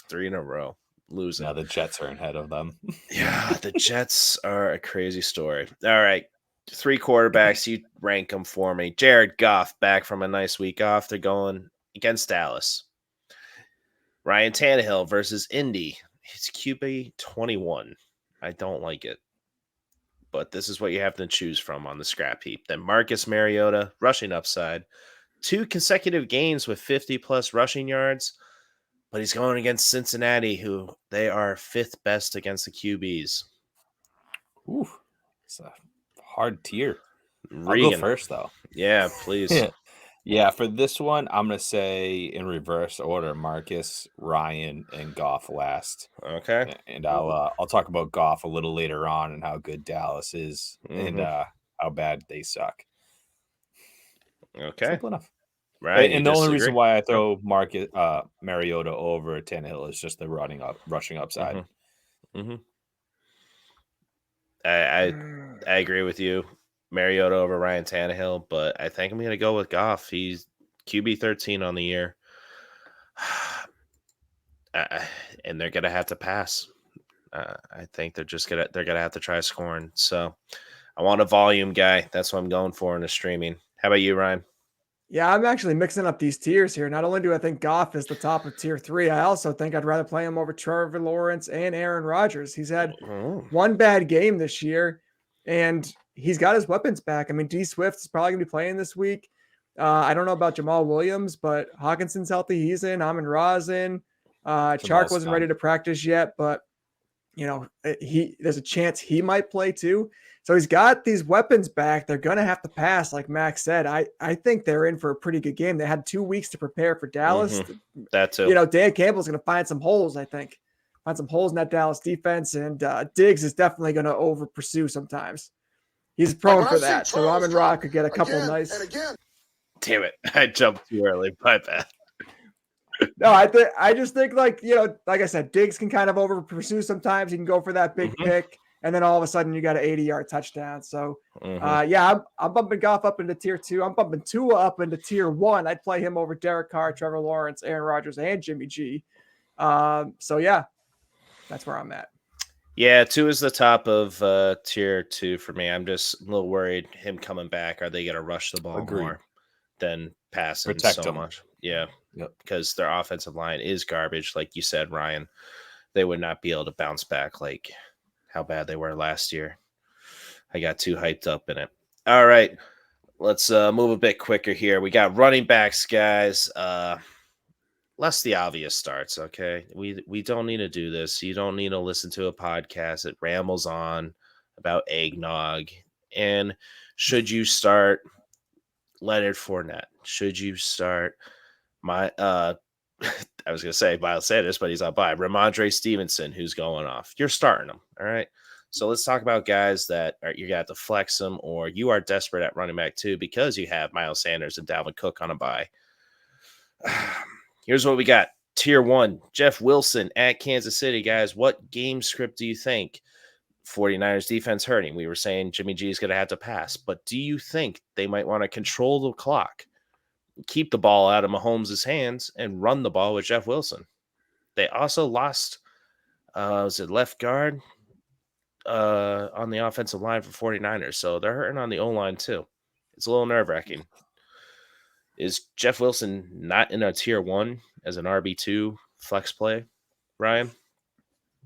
3 in a row losing. Now the Jets are ahead of them. Yeah, the Jets are a crazy story. All right. 3 quarterbacks, you rank them for me. Jared Goff back from a nice week off. They're going against Dallas. Ryan Tannehill versus Indy. It's QB 21. I don't like it. But this is what you have to choose from on the scrap heap. Then Marcus Mariota, rushing upside. 2 consecutive games with 50-plus rushing yards. But he's going against Cincinnati, who they are 5th best against the QBs. Ooh, it's a hard tier. Regan. I'll go first, though. Yeah, please. Yeah, for this one, I'm going to say in reverse order, Marcus, Ryan, and Goff last. Okay. And I'll talk about Goff a little later on and how good Dallas is and how bad they suck. Okay. Simple enough. Right. And the only reason why I throw Mariota over Tannehill is just the rushing upside. I agree with you. Mariota over Ryan Tannehill, but I think I'm going to go with Goff. He's QB 13 on the year. And they're going to have to pass. I think they're going to have to try scoring. So I want a volume guy. That's what I'm going for in the streaming. How about you, Ryan? Yeah, I'm actually mixing up these tiers here. Not only do I think Goff is the top of tier 3, I also think I'd rather play him over Trevor Lawrence and Aaron Rodgers. He's had one bad game this year, and he's got his weapons back. I mean, D Swift is probably going to be playing this week. I don't know about Jamal Williams, but Hawkinson's healthy. He's in. Amon-Ra's in. Chark wasn't ready to practice yet, but there's a chance he might play too. So he's got these weapons back. They're going to have to pass, like Max said. I think they're in for a pretty good game. They had 2 weeks to prepare for Dallas. That too. Dan Campbell's going to find some holes, I think. Find some holes in that Dallas defense, and Diggs is definitely going to over pursue sometimes. He's prone for that. So Amon-Ra could get a couple nice. Damn it. I jumped too early. My bad. No, I just think like I said, Diggs can kind of over pursue sometimes. He can go for that big pick, and then all of a sudden you got an 80-yard touchdown. So I'm bumping Goff up into tier 2. I'm bumping Tua up into tier 1. I'd play him over Derek Carr, Trevor Lawrence, Aaron Rodgers, and Jimmy G. So yeah, that's where I'm at. Yeah, 2 is the top of tier 2 for me. I'm just a little worried him coming back. Are they going to rush the ball more than passing so much? Yeah. Yep. Because their offensive line is garbage. Like you said, Ryan, they would not be able to bounce back like how bad they were last year. I got too hyped up in it. All right. Let's move a bit quicker here. We got running backs, guys. Less the obvious starts, okay? We don't need to do this. You don't need to listen to a podcast that rambles on about eggnog. And should you start Leonard Fournette? Should you start I was going to say Miles Sanders, but he's on bye. Ramondre Stevenson, who's going off. You're starting them, all right? So let's talk about guys that you're going to have to flex them, or you are desperate at running back too because you have Miles Sanders and Dalvin Cook on a bye. Here's what we got. Tier 1, Jeff Wilson at Kansas City, guys. What game script do you think? 49ers defense hurting. We were saying Jimmy G is going to have to pass, but do you think they might want to control the clock, keep the ball out of Mahomes' hands, and run the ball with Jeff Wilson? They also lost, was it left guard on the offensive line for 49ers, so they're hurting on the O-line too. It's a little nerve-wracking. Is Jeff Wilson not in a tier 1 as an RB2 flex play, Ryan?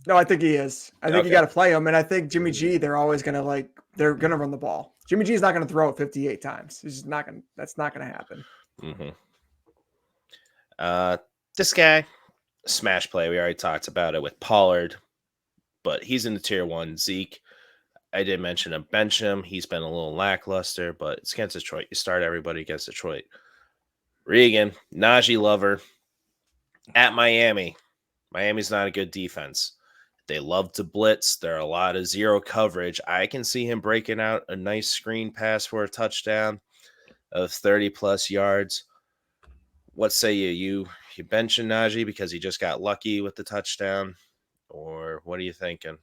No, I think he is. I think you got to play him, and I think Jimmy G, they're always going to they're going to run the ball. Jimmy G is not going to throw it 58 times. He's not going. That's not going to happen. This guy, smash play. We already talked about it with Pollard, but he's in the tier 1. Zeke, I did mention him, bench him. He's been a little lackluster, but it's against Detroit. You start everybody against Detroit. Regan, Najee lover at Miami. Miami's not a good defense. They love to blitz. There are a lot of zero coverage. I can see him breaking out a nice screen pass for a touchdown of 30-plus yards. What say you? You benching Najee because he just got lucky with the touchdown? Or what are you thinking?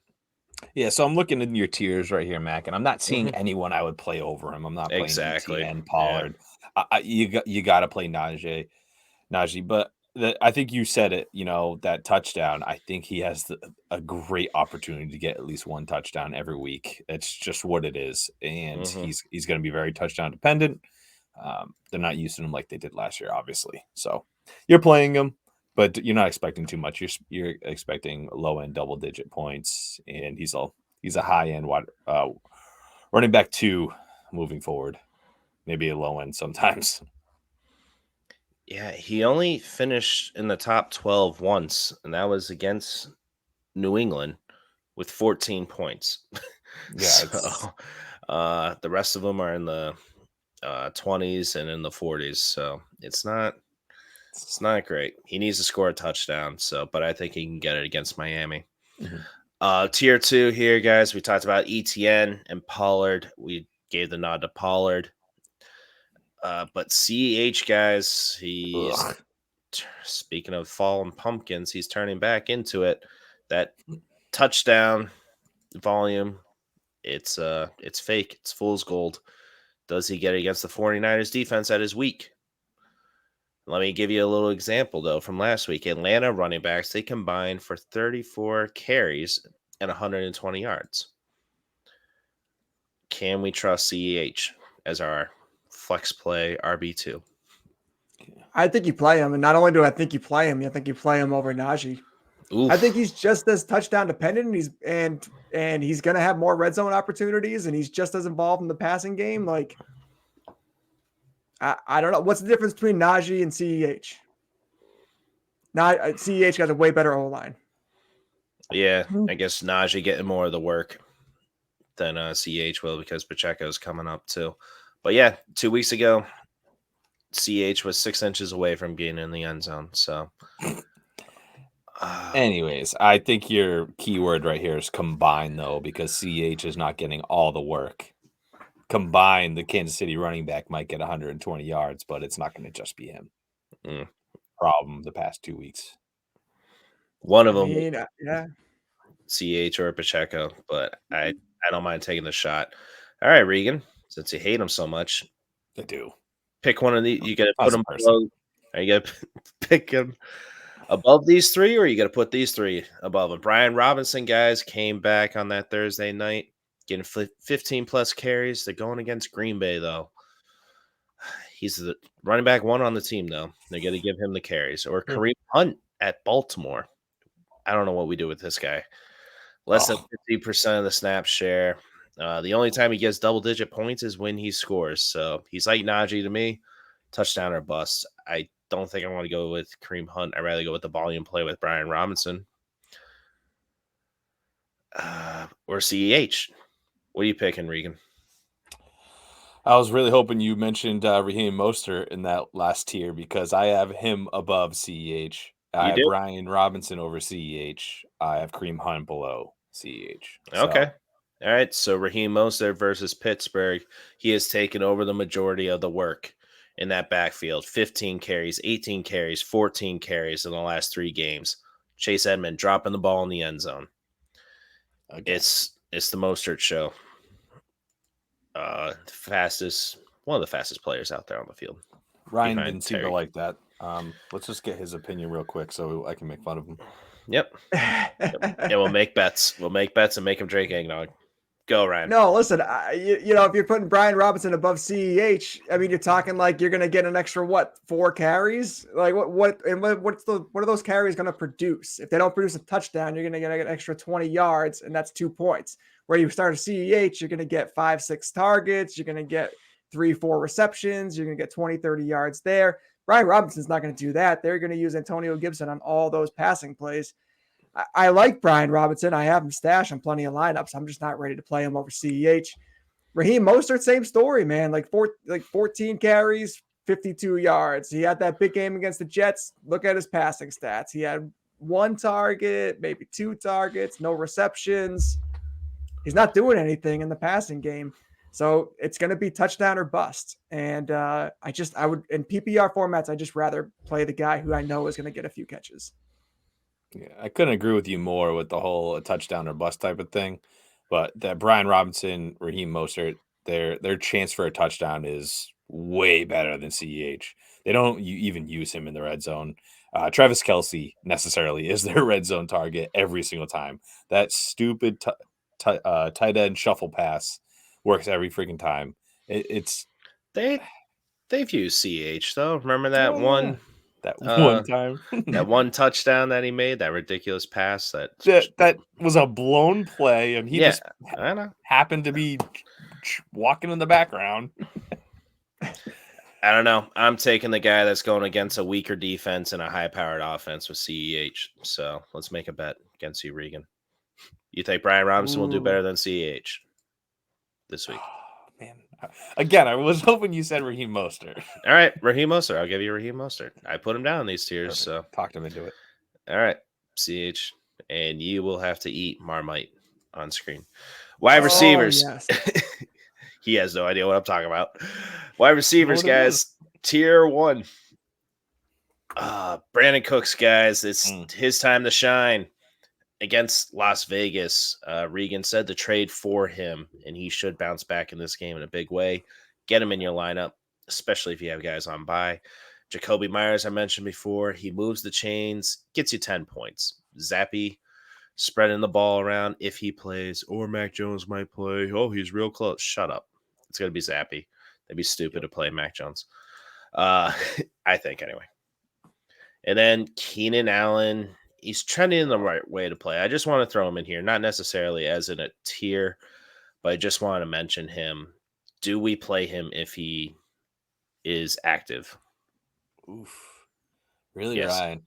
Yeah, so I'm looking in your tiers right here, Mac, and I'm not seeing anyone I would play over him. I'm not playing ETN, Pollard. Yeah. You got to play Najee, but I think you said it, that touchdown. I think he has a great opportunity to get at least one touchdown every week. It's just what it is. And he's going to be very touchdown dependent. They're not using him like they did last year, obviously. So you're playing him, but you're not expecting too much. You're expecting low end double digit points, and he's a high end running back 2 moving forward. Maybe a low end sometimes. Yeah, he only finished in the top 12 once, and that was against New England with 14 points. Yeah. So, the rest of them are in the 20s and in the 40s. So it's not great. He needs to score a touchdown. But I think he can get it against Miami. Tier 2 here, guys. We talked about ETN and Pollard. We gave the nod to Pollard. But CEH, guys, he's speaking of fallen pumpkins, he's turning back into it. That touchdown volume, it's fake. It's fool's gold. Does he get it against the 49ers defense that is weak? Let me give you a little example, though, from last week. Atlanta running backs, they combined for 34 carries and 120 yards. Can we trust CEH as our flex play RB2? I think you play him, and not only do I think you play him, I think you play him over Najee. Oof. I think he's just as touchdown dependent, and he's going to have more red zone opportunities, and he's just as involved in the passing game. Like, I don't know what's the difference between Najee and CEH. CEH got a way better O line. Yeah, I guess Najee getting more of the work than CH will because Pacheco's coming up too. But yeah, 2 weeks ago, CH was 6 inches away from being in the end zone. So, anyways, I think your keyword right here is combine, though, because CH is not getting all the work. Combined, the Kansas City running back might get 120 yards, but it's not going to just be him. Problem the past 2 weeks. One of them, yeah, CH or Pacheco, but I don't mind taking the shot. All right, Regan, since you hate him so much, I do. Pick one of these. You got to put them below. Are you gonna pick him above these three, or are you gonna put these three above him? Brian Robinson, guys, came back on that Thursday night, getting 15 plus carries. They're going against Green Bay, though. He's the running back one on the team, though. They're going to give him the carries. Or Kareem Hunt at Baltimore. I don't know what we do with this guy. Less than 50% of the snap share. The only time he gets double-digit points is when he scores. So he's like Najee to me. Touchdown or bust. I don't think I want to go with Kareem Hunt. I'd rather go with the volume play with Brian Robinson. Or CEH. What are you picking, Regan? I was really hoping you mentioned Raheem Mostert in that last tier because I have him above CEH. I have Brian Robinson over CEH. I have Kareem Hunt below CEH. Okay. All right. So Raheem Mostert versus Pittsburgh. He has taken over the majority of the work in that backfield. 15 carries, 18 carries, 14 carries in the last 3 games. Chase Edmonds dropping the ball in the end zone. Okay. It's the Mostert show. One of the fastest players out there on the field. Ryan didn't seem to like that. Let's just get his opinion real quick so I can make fun of him. Yep. Yeah, we'll make bets. We'll make bets and make him drink eggnog. Go, Ryan. No, listen, you know, if you're putting Brian Robinson above CEH, I mean, you're talking like you're going to get an extra, 4 carries? Like what are those carries going to produce? If they don't produce a touchdown, you're going to get an extra 20 yards, and that's 2 points. Where you start a CEH, you're going to get 5-6 targets. You're going to get 3-4 receptions. You're going to get 20, 30 yards there. Brian Robinson's not going to do that. They're going to use Antonio Gibson on all those passing plays. I like Brian Robinson. I have him stashed on plenty of lineups. I'm just not ready to play him over CEH. Raheem Mostert, same story, man. Like 14 carries, 52 yards. He had that big game against the Jets. Look at his passing stats. He had 1 target, maybe 2 targets, no receptions. He's not doing anything in the passing game. So it's going to be touchdown or bust. And I would, in PPR formats, I just rather play the guy who I know is going to get a few catches. Yeah, I couldn't agree with you more with the whole touchdown or bust type of thing. But that Brian Robinson, Raheem Mostert, their chance for a touchdown is way better than CEH. They don't even use him in the red zone. Travis Kelce necessarily is their red zone target every single time. That stupid tight end shuffle pass works every freaking time. They've used CH though. Remember that one time, that one touchdown that he made, that ridiculous pass that was a blown play, and he just I know. happened to be walking in the background. I don't know. I'm taking the guy that's going against a weaker defense and a high-powered offense with CEH. So let's make a bet against you, Regan. You think Brian Robinson will do better than CEH this week? Oh, man. Again, I was hoping you said Raheem Mostert. All right, Raheem Mostert. I'll give you Raheem Mostert. I put him down in these tiers. Perfect. So talked him into it. All right, CH. And you will have to eat Marmite on screen. Wide receivers. Yes. He has no idea what I'm talking about. Wide receivers, guys. Tier 1. Brandon Cooks, guys. It's his time to shine against Las Vegas. Regan said to trade for him, and he should bounce back in this game in a big way. Get him in your lineup, especially if you have guys on bye. Jacoby Myers, I mentioned before. He moves the chains, gets you 10 points. Zappy spreading the ball around if he plays, or Mac Jones might play. Oh, he's real close. Shut up. It's going to be Zappy. They'd be stupid to play Mac Jones. I I think anyway. And then Keenan Allen, he's trending in the right way to play. I just want to throw him in here, not necessarily as in a tier, but I just want to mention him. Do we play him if he is active? Oof. Really, Yes. Ryan?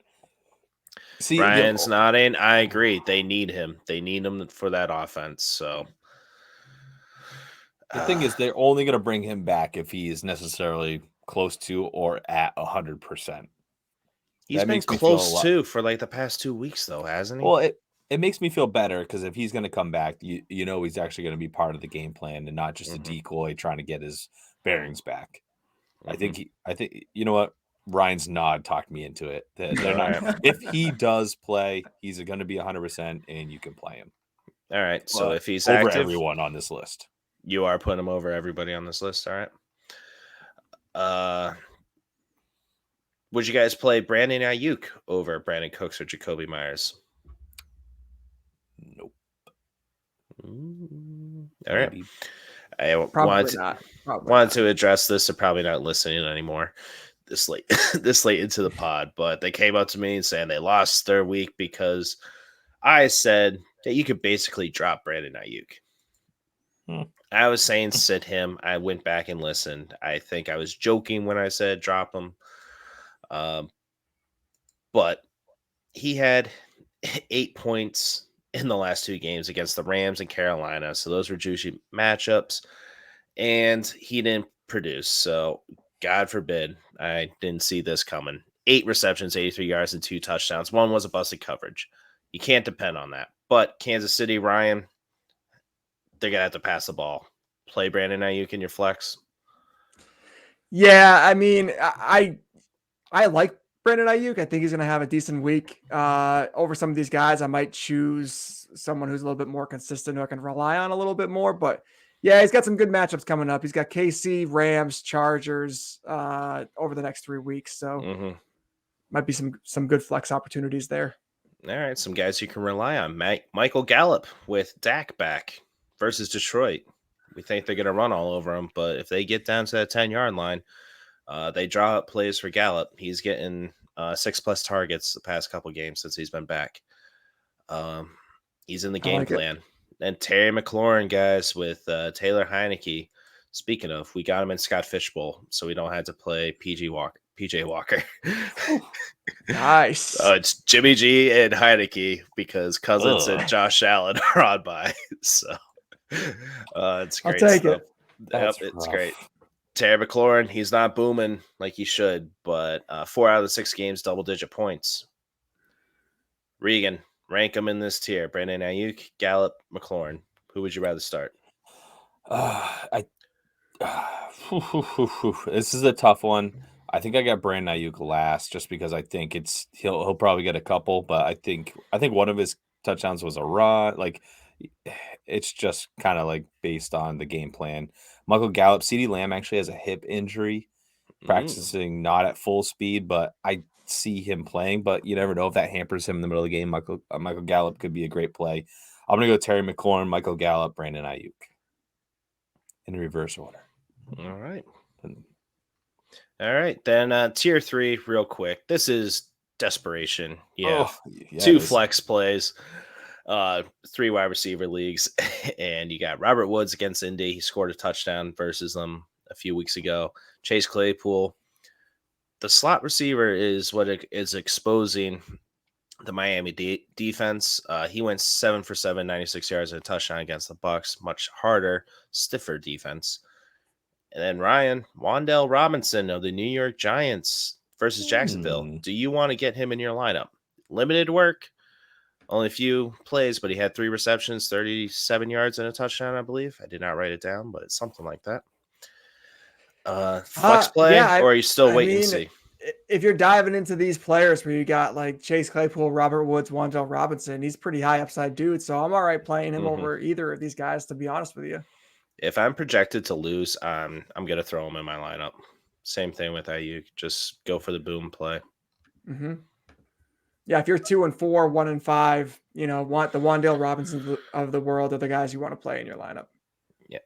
See, Ryan's nodding. I agree. They need him. They need him for that offense. So the thing is, they're only going to bring him back if he is necessarily close to or at 100%. He's been close too for like the past 2 weeks, though, hasn't he? Well, it makes me feel better because if he's going to come back, you know he's actually going to be part of the game plan and not just a decoy trying to get his bearings back. I think you know what, Ryan's nod talked me into it. They're not. If he does play, he's going to be 100%, and you can play him. All right. So if he's over active, everyone on this list, you are putting him over everybody on this list. All right. Would you guys play Brandon Ayuk over Brandon Cooks or Jacoby Myers? Nope. All right. I wanted to address this. They're probably not listening anymore this late into the pod, but they came up to me and saying they lost their week because I said that you could basically drop Brandon Ayuk. I was saying sit him. I went back and listened. I think I was joking when I said drop him. But he had 8 points in the last 2 games against the Rams and Carolina. So those were juicy matchups. And he didn't produce. So God forbid I didn't see this coming. 8 receptions, 83 yards, and 2 touchdowns. 1 was a busted coverage. You can't depend on that. But Kansas City, Ryan, they're going to have to pass the ball. Play Brandon Ayuk in your flex. Yeah, I mean, I like Brandon Ayuk. I think he's going to have a decent week. Over some of these guys, I might choose someone who's a little bit more consistent who I can rely on a little bit more. But yeah, he's got some good matchups coming up. He's got KC, Rams, Chargers over the next 3 weeks. So might be some good flex opportunities there. All right, some guys you can rely on. Michael Gallup with Dak back versus Detroit. We think they're going to run all over him, but if they get down to that 10-yard line, they draw up plays for Gallup. He's getting 6+ targets the past couple games since he's been back. He's in the game plan. And Terry McLaurin, guys, with Taylor Heineke. Speaking of, we got him in Scott Fishbowl, so we don't have to play PJ Walker. Nice. It's Jimmy G and Heineke because Cousins and Josh Allen are on by. So it's great I'll take stuff. It. It's great. Terry McLaurin, he's not booming like he should, but 4 out of the 6 games, double-digit points. Regan, rank him in this tier. Brandon Ayuk, Gallup, McLaurin. Who would you rather start? This is a tough one. I think I got Brandon Ayuk last just because I think he'll probably get a couple, but I think one of his touchdowns was a run. Like it's just kind of like based on the game plan. Michael Gallup, CeeDee Lamb actually has a hip injury, practicing not at full speed, but I see him playing. But you never know if that hampers him in the middle of the game. Michael Gallup could be a great play. I'm gonna go Terry McLaurin, Michael Gallup, Brandon Ayuk in reverse order. All right. Then tier 3, real quick. This is desperation. Yeah, 2 flex plays. 3 wide receiver leagues, and you got Robert Woods against Indy. He scored a touchdown versus them a few weeks ago. Chase Claypool, the slot receiver, is what is exposing the Miami defense. He went 7 for 7, 96 yards and a touchdown against the Bucs. Much harder, stiffer defense. And then Ryan, Wan'Dale Robinson of the New York Giants versus Jacksonville. Do you want to get him in your lineup? Limited work. Only a few plays, but he had 3 receptions, 37 yards, and a touchdown, I believe. I did not write it down, but it's something like that. Flex play, or are you still waiting to see? If you're diving into these players where you got like Chase Claypool, Robert Woods, Wan'Dale Robinson, he's pretty high upside dude. So I'm all right playing him over either of these guys, to be honest with you. If I'm projected to lose, I'm going to throw him in my lineup. Same thing with Ayuk. Just go for the boom play. Yeah, if you're 2-4, 1-5, you know, want the Wan'Dale Robinson of the world are the guys you want to play in your lineup. Yeah,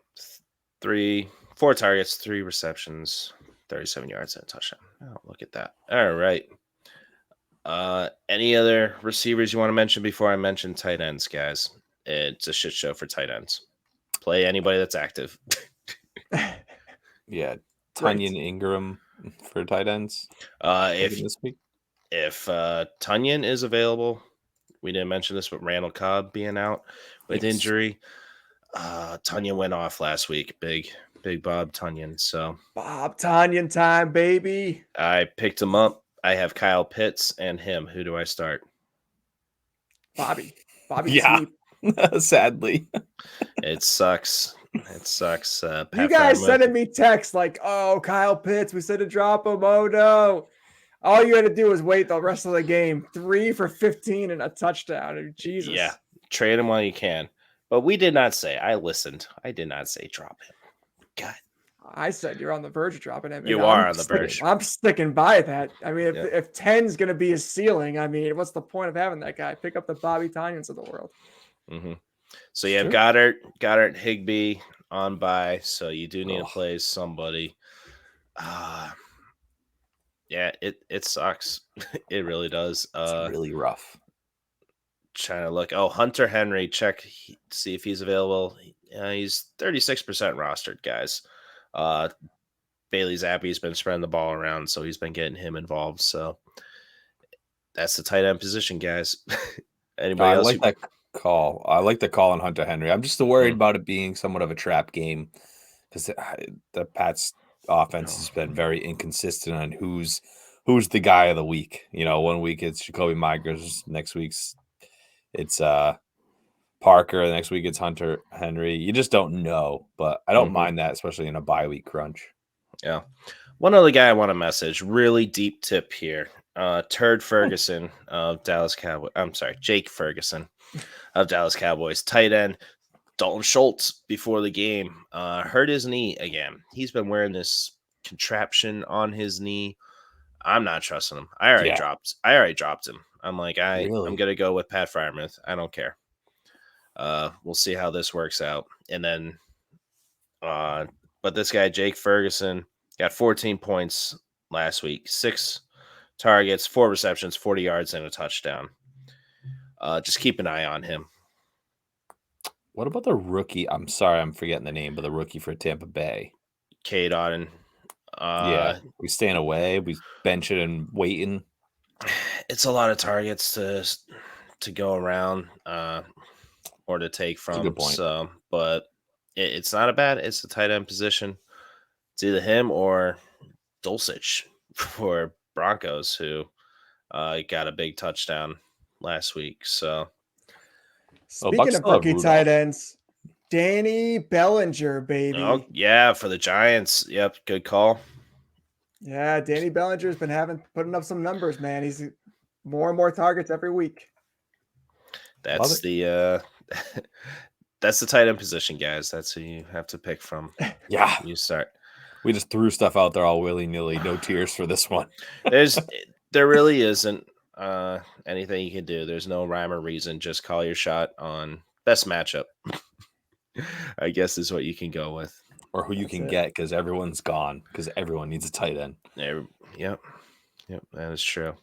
4 targets, 3 receptions, 37 yards and a touchdown. Oh, look at that. All right. Any other receivers you want to mention before I mention tight ends, guys? It's a shit show for tight ends. Play anybody that's active. Yeah, Tunyon Ingram for tight ends. If Tunyon is available, we didn't mention this, but Randall Cobb being out with injury. Tunyon went off last week. Big Bob Tunyon. So Bob Tunyon time, baby. I picked him up. I have Kyle Pitts and him. Who do I start? Bobby. Yeah. Sadly. It sucks. It sucks. You guys sending me texts like, oh, Kyle Pitts, we said to drop him. Oh, no. All you had to do was wait the rest of the game. 3 for 15 and a touchdown. Jesus. Yeah. Trade him while you can. But we did not say. I listened. I did not say drop him. God. I said you're on the verge of dropping him. You are on the verge. I'm sticking by that. I mean, if 10's going to be his ceiling, I mean, what's the point of having that guy? Pick up the Bobby Tonyans of the world. Mm-hmm. So you have Goddard, Higbee on bye. So you do need to play somebody. Yeah, it sucks. It really does. It's really rough. Trying to look. Oh, Hunter Henry, see if he's available. He's 36% rostered, guys. Bailey Zappi's been spreading the ball around, so he's been getting him involved. So that's the tight end position, guys. Anybody else? I like that call. I like the call on Hunter Henry. I'm just worried about it being somewhat of a trap game because the Pats offense has been very inconsistent on who's the guy of the week. You know, one week it's Jacoby Myers, next week's it's Parker, the next week it's Hunter Henry. You just don't know, but I don't mind that, especially in a bye week crunch. Yeah. One other guy I want to message, really deep tip here. Turd Ferguson of Dallas Cowboys. I'm sorry, Jake Ferguson of Dallas Cowboys. Tight end Dalton Schultz before the game hurt his knee again. He's been wearing this contraption on his knee. I'm not trusting him. I already dropped him. I'm like, I'm gonna go with Pat Freiermuth. I don't care. We'll see how this works out. And then but this guy, Jake Ferguson, got 14 points last week, 6 targets, 4 receptions, 40 yards, and a touchdown. Just keep an eye on him. What about the rookie? I'm sorry, I'm forgetting the name, but the rookie for Tampa Bay. Cade Otton. Yeah, we staying away, we benching and waiting. It's a lot of targets to go around or to take from. That's a good point. So, but it's not a bad. It's a tight end position. It's either him or Dulcich for Broncos, who got a big touchdown last week. So, speaking of rookie tight ends, Danny Bellinger, baby. Oh yeah, for the Giants. Yep, good call. Yeah, Danny Bellinger's been putting up some numbers, man. He's more and more targets every week. That's the that's the tight end position, guys. That's who you have to pick from. Yeah, you start. We just threw stuff out there all willy-nilly. No tears for this one. There really isn't anything you can do. There's no rhyme or reason. Just call your shot on best matchup. I guess is what you can go with. Or who you can get because everyone's gone because everyone needs a tight end. Yep, that is true.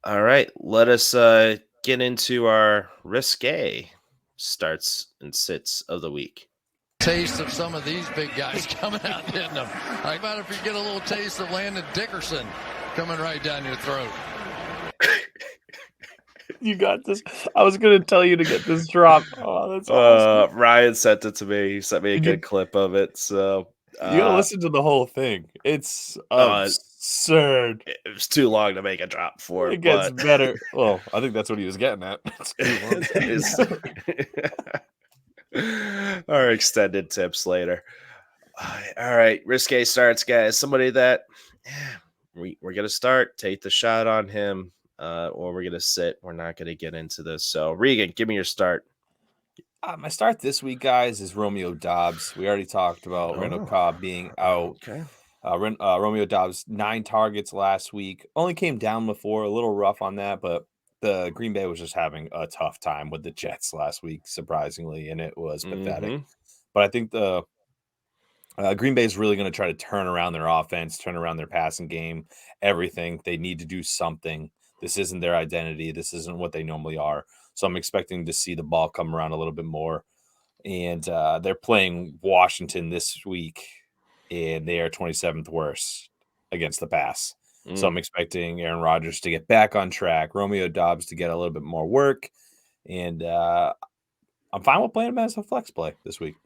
All right, let us get into our risque starts and sits of the week. Taste of some of these big guys coming out hitting them. How about if you get a little taste of Landon Dickerson coming right down your throat? You got this. I was going to tell you to get this drop. Oh, that's awesome. Ryan sent it to me. He sent me a good clip of it. So you gotta listen to the whole thing. It's absurd. It was too long to make a drop for. It gets better. Well, I think that's what he was getting at. Our extended tips later. All right, risque starts, guys. Somebody that we're gonna start. Take the shot on him. Or we're going to sit. We're not going to get into this. So, Regan, give me your start. My start this week, guys, is Romeo Doubs. We already talked about Randall Cobb being out. Okay. Romeo Doubs, 9 targets last week. Only came down before, a little rough on that, but the Green Bay was just having a tough time with the Jets last week, surprisingly, and it was pathetic. But I think the Green Bay is really going to try to turn around their offense, turn around their passing game, everything. They need to do something. This isn't their identity. This isn't what they normally are. So I'm expecting to see the ball come around a little bit more. And they're playing Washington this week, and they are 27th worst against the pass. So I'm expecting Aaron Rodgers to get back on track, Romeo Doubs to get a little bit more work. And I'm fine with playing him as a flex play this week.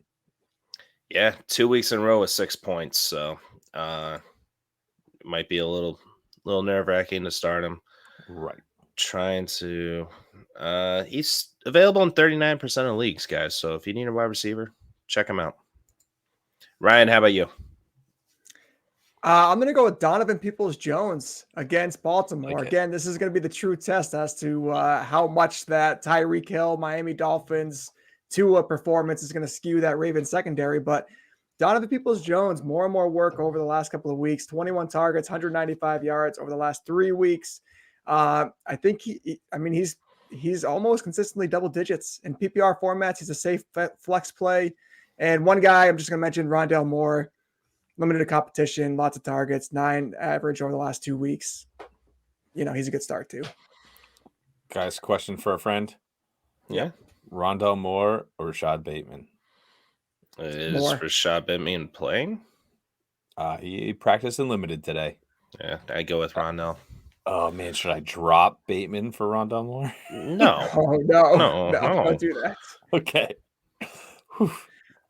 Yeah, 2 weeks in a row with 6 points, so it might be a little nerve-wracking to start him. Right. Trying to he's available in 39% of leagues, guys, so if you need a wide receiver, check him out. Ryan, how about you? I'm going to go with Donovan Peoples-Jones against Baltimore. Like it. Again, this is going to be the true test as to how much that Tyreek Hill, Miami Dolphins, Tua performance is going to skew that Ravens secondary. But Donovan Peoples-Jones, more and more work over the last couple of weeks, 21 targets, 195 yards over the last 3 weeks. I think he's almost consistently double digits in PPR formats. He's a safe flex play. And one guy I'm just going to mention, Rondale Moore, limited competition, lots of targets, 9 average over the last 2 weeks. He's a good start too. Guys, question for a friend. Yeah. Rondale Moore or Rashad Bateman? Is Rashad Bateman playing? He practiced in limited today. Yeah, I go with Rondale. Oh, man, should I drop Bateman for Rondale Moore? No. Oh, no, don't do that. Okay. Whew.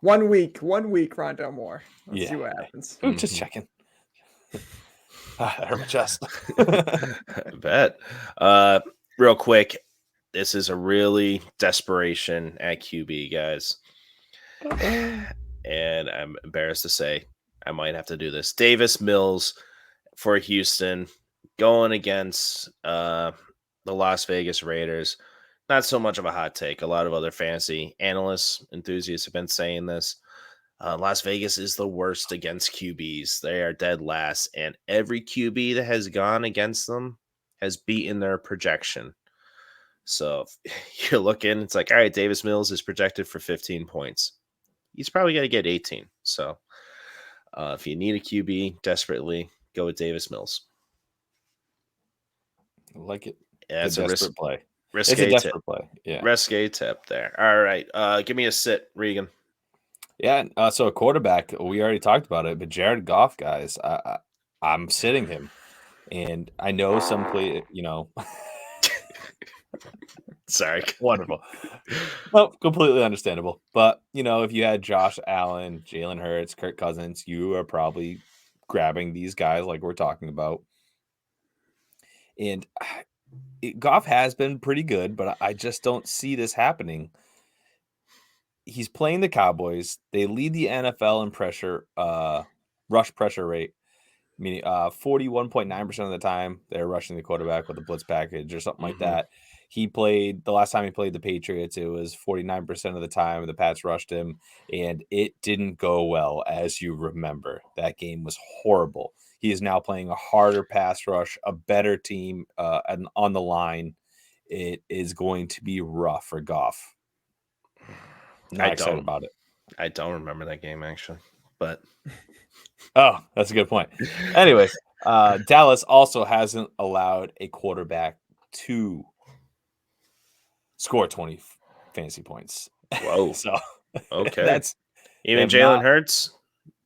1 week, Rondale Moore. Let's see what happens. Just checking. I hurt my chest. I bet. Real quick, this is a really desperation at QB, guys. And I'm embarrassed to say I might have to do this. Davis Mills for Houston going against the Las Vegas Raiders. Not so much of a hot take. A lot of other fantasy analysts, enthusiasts have been saying this. Las Vegas is the worst against QBs. They are dead last, and every QB that has gone against them has beaten their projection. So if you're looking, it's like, all right, Davis Mills is projected for 15 points. He's probably going to get 18. So if you need a QB desperately, go with Davis Mills. I like it. Yeah, it's a desperate play. Risque it's a desperate tip. play. Yeah. Risque tip there. All right. Give me a sit, Regan. Yeah. So a quarterback, we already talked about it, but Jared Goff, guys, I'm sitting him. And I know some play, Sorry. Wonderful. No, completely understandable. But, if you had Josh Allen, Jalen Hurts, Kirk Cousins, you are probably grabbing these guys like we're talking about. And Goff has been pretty good, but I just don't see this happening. He's playing the Cowboys. They lead the NFL in pressure, rush pressure rate, meaning 41.9% of the time they're rushing the quarterback with a blitz package or something like that. The last time he played the Patriots, it was 49% of the time the Pats rushed him, and it didn't go well, as you remember. That game was horrible. He is now playing a harder pass rush, a better team and on the line. It is going to be rough for Goff. Not excited about it. I don't remember that game, actually. But oh, that's a good point. Anyways, Dallas also hasn't allowed a quarterback to score 20 fantasy points. Whoa. So okay. That's even Jalen Hurts.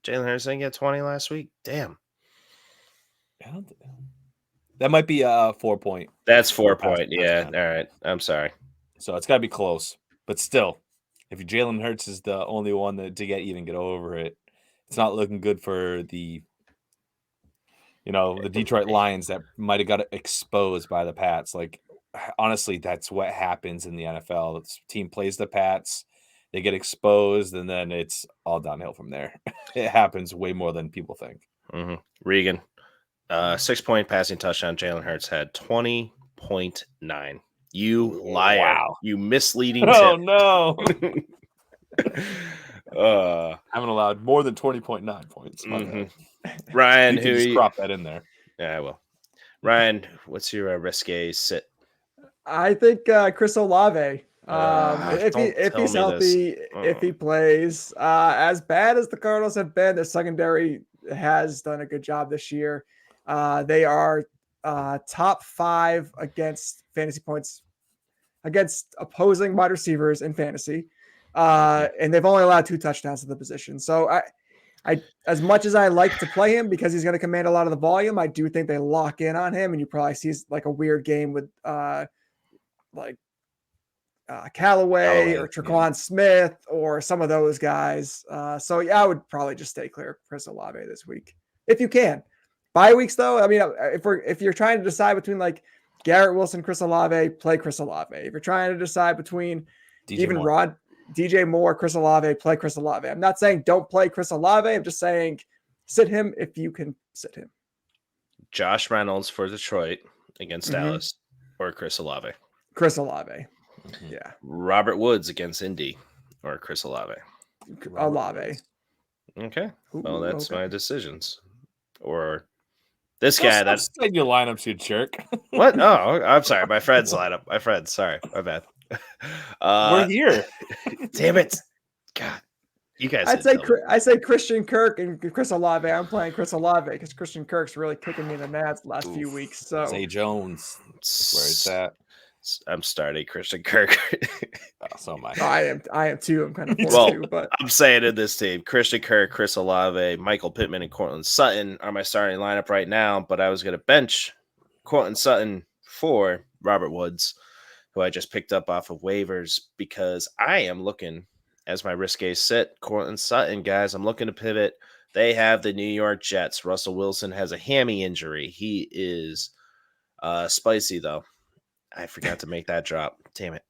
Jalen Hurts didn't get 20 last week. Damn. That might be a 4 point. That's 4 point. Yeah. All right. I'm sorry. So it's got to be close. But still, if Jalen Hurts is the only one to get over it, it's not looking good for the Detroit Lions that might have got exposed by the Pats. Like, honestly, that's what happens in the NFL. The team plays the Pats, they get exposed, and then it's all downhill from there. It happens way more than people think. Regan, 6 point passing touchdown. Jalen Hurts had 20.9. You liar. Wow. You misleading Oh, tip. no. I haven't allowed more than 20.9 points. Ryan, you can just crop that in there. Yeah, I will. Ryan, what's your risque sit? I think Chris Olave If he's healthy, if he plays, as bad as the Cardinals have been, their secondary has done a good job this year. They are top 5 against fantasy points against opposing wide receivers in fantasy, and they've only allowed 2 touchdowns to the position. So I as much as I like to play him because he's going to command a lot of the volume, I do think they lock in on him, and you probably see like a weird game with Callaway or Tre'Quan Smith or some of those guys. So yeah, I would probably just stay clear of Chris Olave this week if you can. Bye weeks though, I mean, if you're trying to decide between like Garrett Wilson, Chris Olave, play Chris Olave. If you're trying to decide between DJ Moore, Chris Olave, play Chris Olave. I'm not saying don't play Chris Olave. I'm just saying sit him if you can sit him. Josh Reynolds for Detroit against Dallas or Chris Olave. Chris Olave. Yeah. Robert Woods against Indy or Chris Olave. Olave. Okay. Well, that's my decisions. Or this guy that's your lineups, you jerk. What? Oh, I'm sorry. My friend's lineup. My friend. Sorry. My bad. We're here. Damn it. God. You guys. I say Christian Kirk and Chris Olave. I'm playing Chris Olave because Christian Kirk's really kicking me in the nuts the last few weeks. So Zay Jones. That's where it's at. I'm starting Christian Kirk. So am I. I am too. I'm kind of forced to, but I'm saying in this team, Christian Kirk, Chris Olave, Michael Pittman, and Cortland Sutton are my starting lineup right now. But I was going to bench Cortland Sutton for Robert Woods, who I just picked up off of waivers because I am looking as my risque sit. Cortland Sutton, guys, I'm looking to pivot. They have the New York Jets. Russell Wilson has a hammy injury. He is spicy though. I forgot to make that drop. Damn it.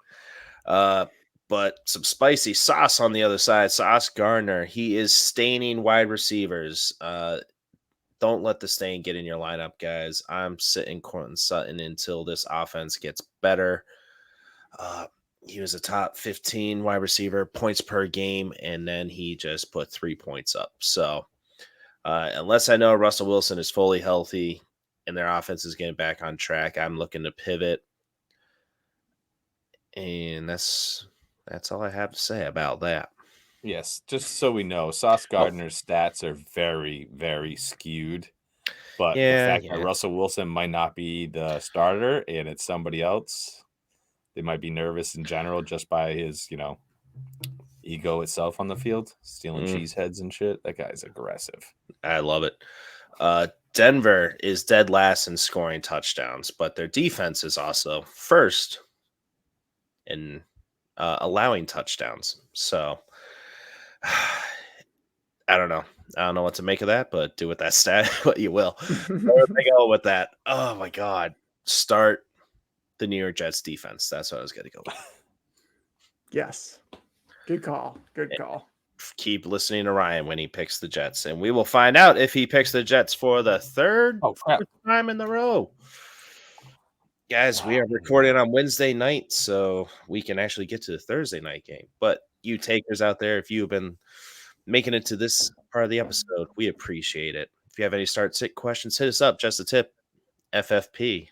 But some spicy sauce on the other side. Sauce Gardner. He is staining wide receivers. Don't let the stain get in your lineup, guys. I'm sitting Cortland Sutton until this offense gets better. He was a top 15 wide receiver, points per game, and then he just put 3 points up. So unless I know Russell Wilson is fully healthy and their offense is getting back on track, I'm looking to pivot. And that's all I have to say about that. Yes, just so we know, Sauce Gardner's stats are very, very skewed. But the fact that Russell Wilson might not be the starter and it's somebody else, they might be nervous in general just by his, ego itself on the field, stealing cheese heads and shit. That guy's aggressive. I love it. Denver is dead last in scoring touchdowns, but their defense is also first in allowing touchdowns. So I don't know. I don't know what to make of that, but do with that stat what you will. Where they go with that? Oh my God. Start the New York Jets defense. That's what I was going to go with. Yes. Good call. Good call. Keep listening to Ryan when he picks the Jets, and we will find out if he picks the Jets for the third time in the row. Guys, we are recording on Wednesday night, so we can actually get to the Thursday night game. But you takers out there, if you've been making it to this part of the episode, we appreciate it. If you have any start-sit questions, hit us up, just a tip, FFP,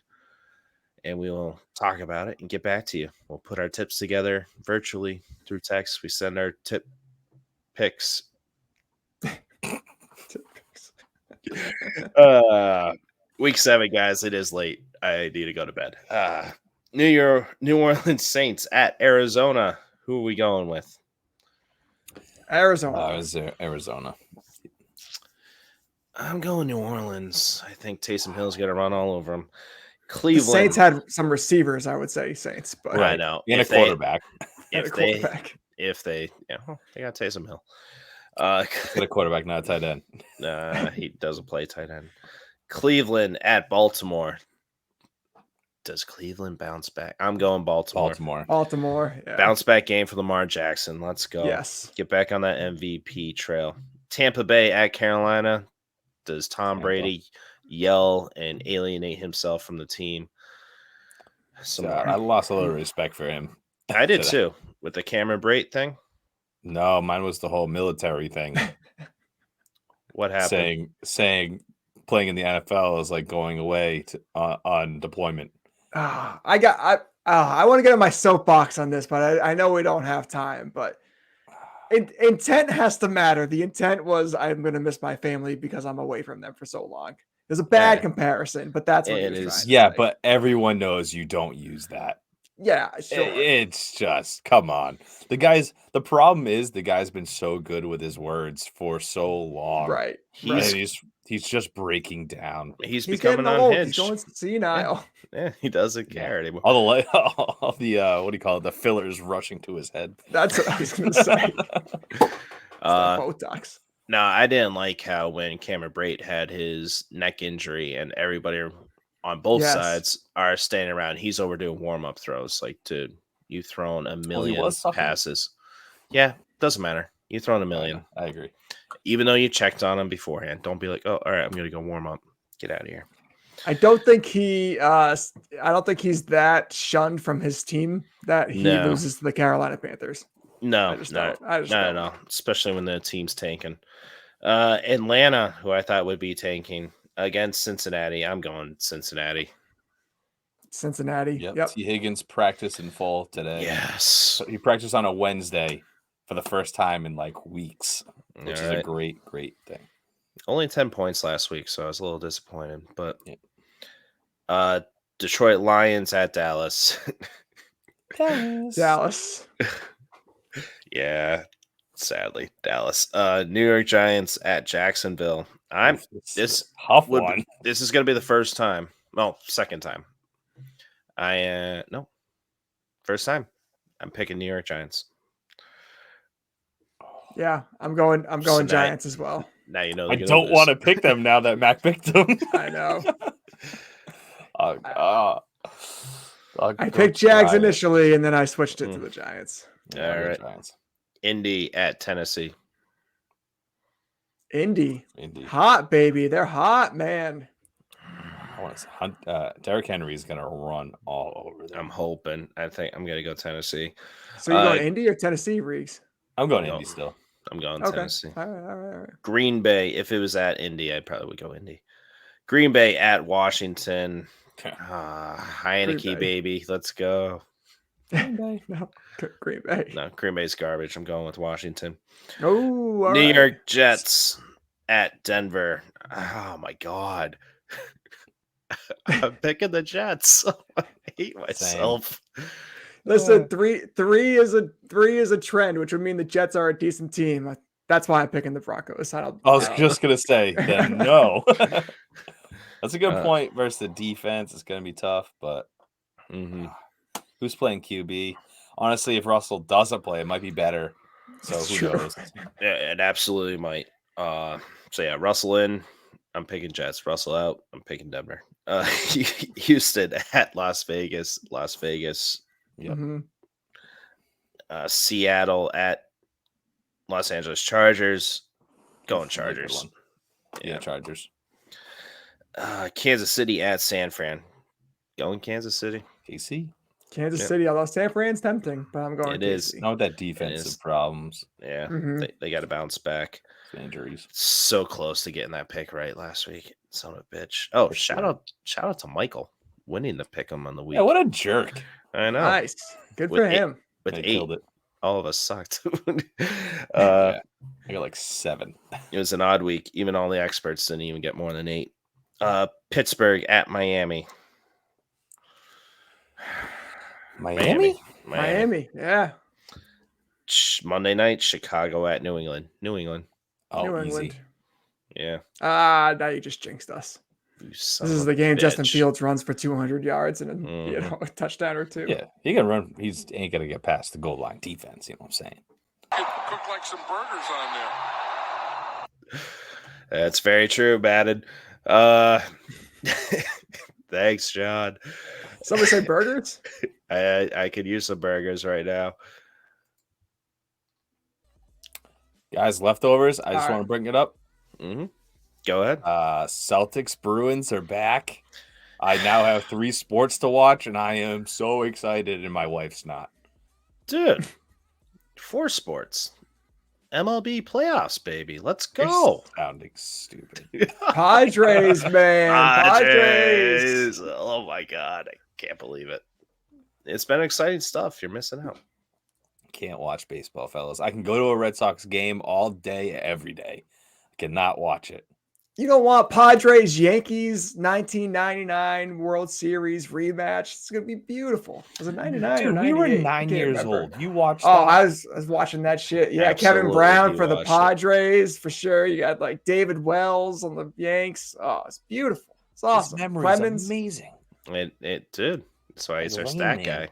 and we will talk about it and get back to you. We'll put our tips together virtually through text. We send our tip picks. Week 7, guys. It is late. I need to go to bed. New Orleans Saints at Arizona. Who are we going with? Arizona. I'm going New Orleans. I think Taysom Hill's going to run all over them. Cleveland. The Saints had some receivers, I would say, Saints. But I know. And a quarterback. If they got Taysom Hill. Got a quarterback, not a tight end. He doesn't play tight end. Cleveland at Baltimore. Does Cleveland bounce back? I'm going Baltimore. Yeah. Bounce back game for Lamar Jackson. Let's go. Yes. Get back on that MVP trail. Tampa Bay at Carolina. Does Tom Brady yell and alienate himself from the team? I lost a little respect for him. I did too. With the Cameron Brate thing? No, mine was the whole military thing. What happened? Saying playing in the NFL is like going away on deployment. I I want to get on my soapbox on this, but I know we don't have time. But intent has to matter. The intent was I'm going to miss my family because I'm away from them for so long. There's a bad comparison, but that's what it is. Yeah, but everyone knows you don't use that. Yeah, sure. It's just, come on. The problem is the guy's been so good with his words for so long. Right. He's just breaking down. He's becoming unhinged. He's going senile. Yeah, he doesn't care anymore. All the what do you call it? The fillers rushing to his head. That's what I was going to say. Botox. No, I didn't like how when Cameron Brate had his neck injury and everybody on both sides are standing around. He's overdoing warm-up throws. Like, dude, you've thrown a million passes. Yeah, doesn't matter. You've thrown a million. I agree. Even though you checked on him beforehand. Don't be like, oh, all right, I'm going to go warm up. Get out of here. I don't think he's that shunned from his team that he loses to the Carolina Panthers. No. Especially when the team's tanking. Atlanta, who I thought would be tanking against Cincinnati. I'm going Cincinnati. Yep. T. Higgins practiced in fall today. Yes. So he practiced on a Wednesday for the first time in like weeks, which is a great thing. Only 10 points last week, so I was a little disappointed. But Detroit Lions at Dallas. Dallas. Yeah, sadly, Dallas. New York Giants at Jacksonville. This is going to be the first time. Well, second time. First time. I'm picking New York Giants. Yeah, I'm going Giants as well. Now you know. I don't want to pick them now that Mac picked them. I know. I picked Jags initially, and then I switched it to the Giants. All right. Giants. Indy at Tennessee. Indy. Hot, baby. They're hot, man. I want to hunt. Derrick Henry is going to run all over them. I'm hoping. I think I'm going to go Tennessee. So you're going Indy or Tennessee, Reeks? I'm going Indy still. I'm going Tennessee. All right. Green Bay. If it was at Indy, I probably would go Indy. Green Bay at Washington. Heineke, baby. Let's go. Green Bay. No, Green Bay. No, Green Bay's garbage. I'm going with Washington. Oh, New York Jets at Denver. Oh my God. I'm picking the Jets. I hate myself. Same. Listen, three is a trend, which would mean the Jets are a decent team. That's why I'm picking the Broncos. I was just gonna say then no. That's a good point versus the defense. It's gonna be tough, but who's playing QB? Honestly, if Russell doesn't play, it might be better. So who knows? Yeah, it absolutely might. Russell in. I'm picking Jets. Russell out. I'm picking Denver. Houston at Las Vegas. Yep. Seattle at Los Angeles Chargers. Going Chargers. Yeah, Chargers. Kansas City at San Fran. Going Kansas City. KC. Kansas City. Although San Fran's tempting, but I'm going. It is. Not with that defensive problems. Yeah, they got to bounce back. Injuries. So close to getting that pick right last week. Son of a bitch. Oh, shout out to Michael winning the pick 'em on the week. Yeah, what a jerk. I know. Nice. Good for him. With 8. All of us sucked. I got like 7. It was an odd week. Even all the experts didn't even get more than 8. Pittsburgh at Miami. Miami. Yeah. Monday night, Chicago at New England. Oh, New easy. England. Yeah. Now you just jinxed us. This is the game Justin Fields runs for 200 yards and a touchdown or 2. Yeah, he can run. He ain't gonna get past the goal line defense. You know what I'm saying? Cook like some burgers on there. That's very true, Batted. Thanks, John. Somebody say burgers? I could use some burgers right now. Guys, leftovers. I just want to bring it up. Go ahead. Celtics Bruins are back. I now have 3 sports to watch, and I am so excited, and my wife's not. Dude, 4 sports. MLB playoffs, baby. Let's go. You're sounding stupid. Padres, man. Padres. Oh, my God. I can't believe it. it's been exciting stuff. You're missing out. Can't watch baseball, fellas. I can go to a Red Sox game all day, every day. I cannot watch it. You don't want Padres Yankees 1999 World Series rematch. It's gonna be beautiful. Was it 99 or Dude, 98? we were I 9 can't years remember. old. You watched Oh, that? I was watching that shit. Yeah, Absolutely, Kevin Brown you for the watched it. Padres for sure. You got like David Wells on the Yanks. Oh, it's beautiful. It's awesome. This memory Clemens. is amazing. It did. That's why he's our stat guy.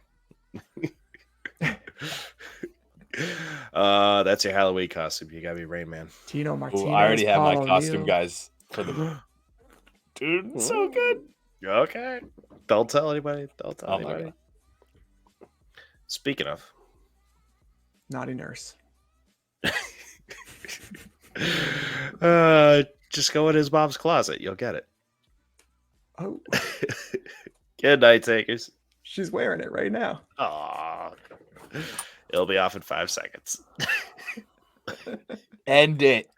That's your Halloween costume. You gotta be Rain Man. Tino Martinez. Ooh, I already have my Paul costume, O'Neill. guys. For the dude, so good. Okay. Don't tell anybody. Don't tell Oh my anybody. Speaking of, Naughty Nurse. just go in his mom's closet. You'll get it. Oh, Good night, takers. she's wearing it right now. Aw. It'll be off in 5 seconds. End it.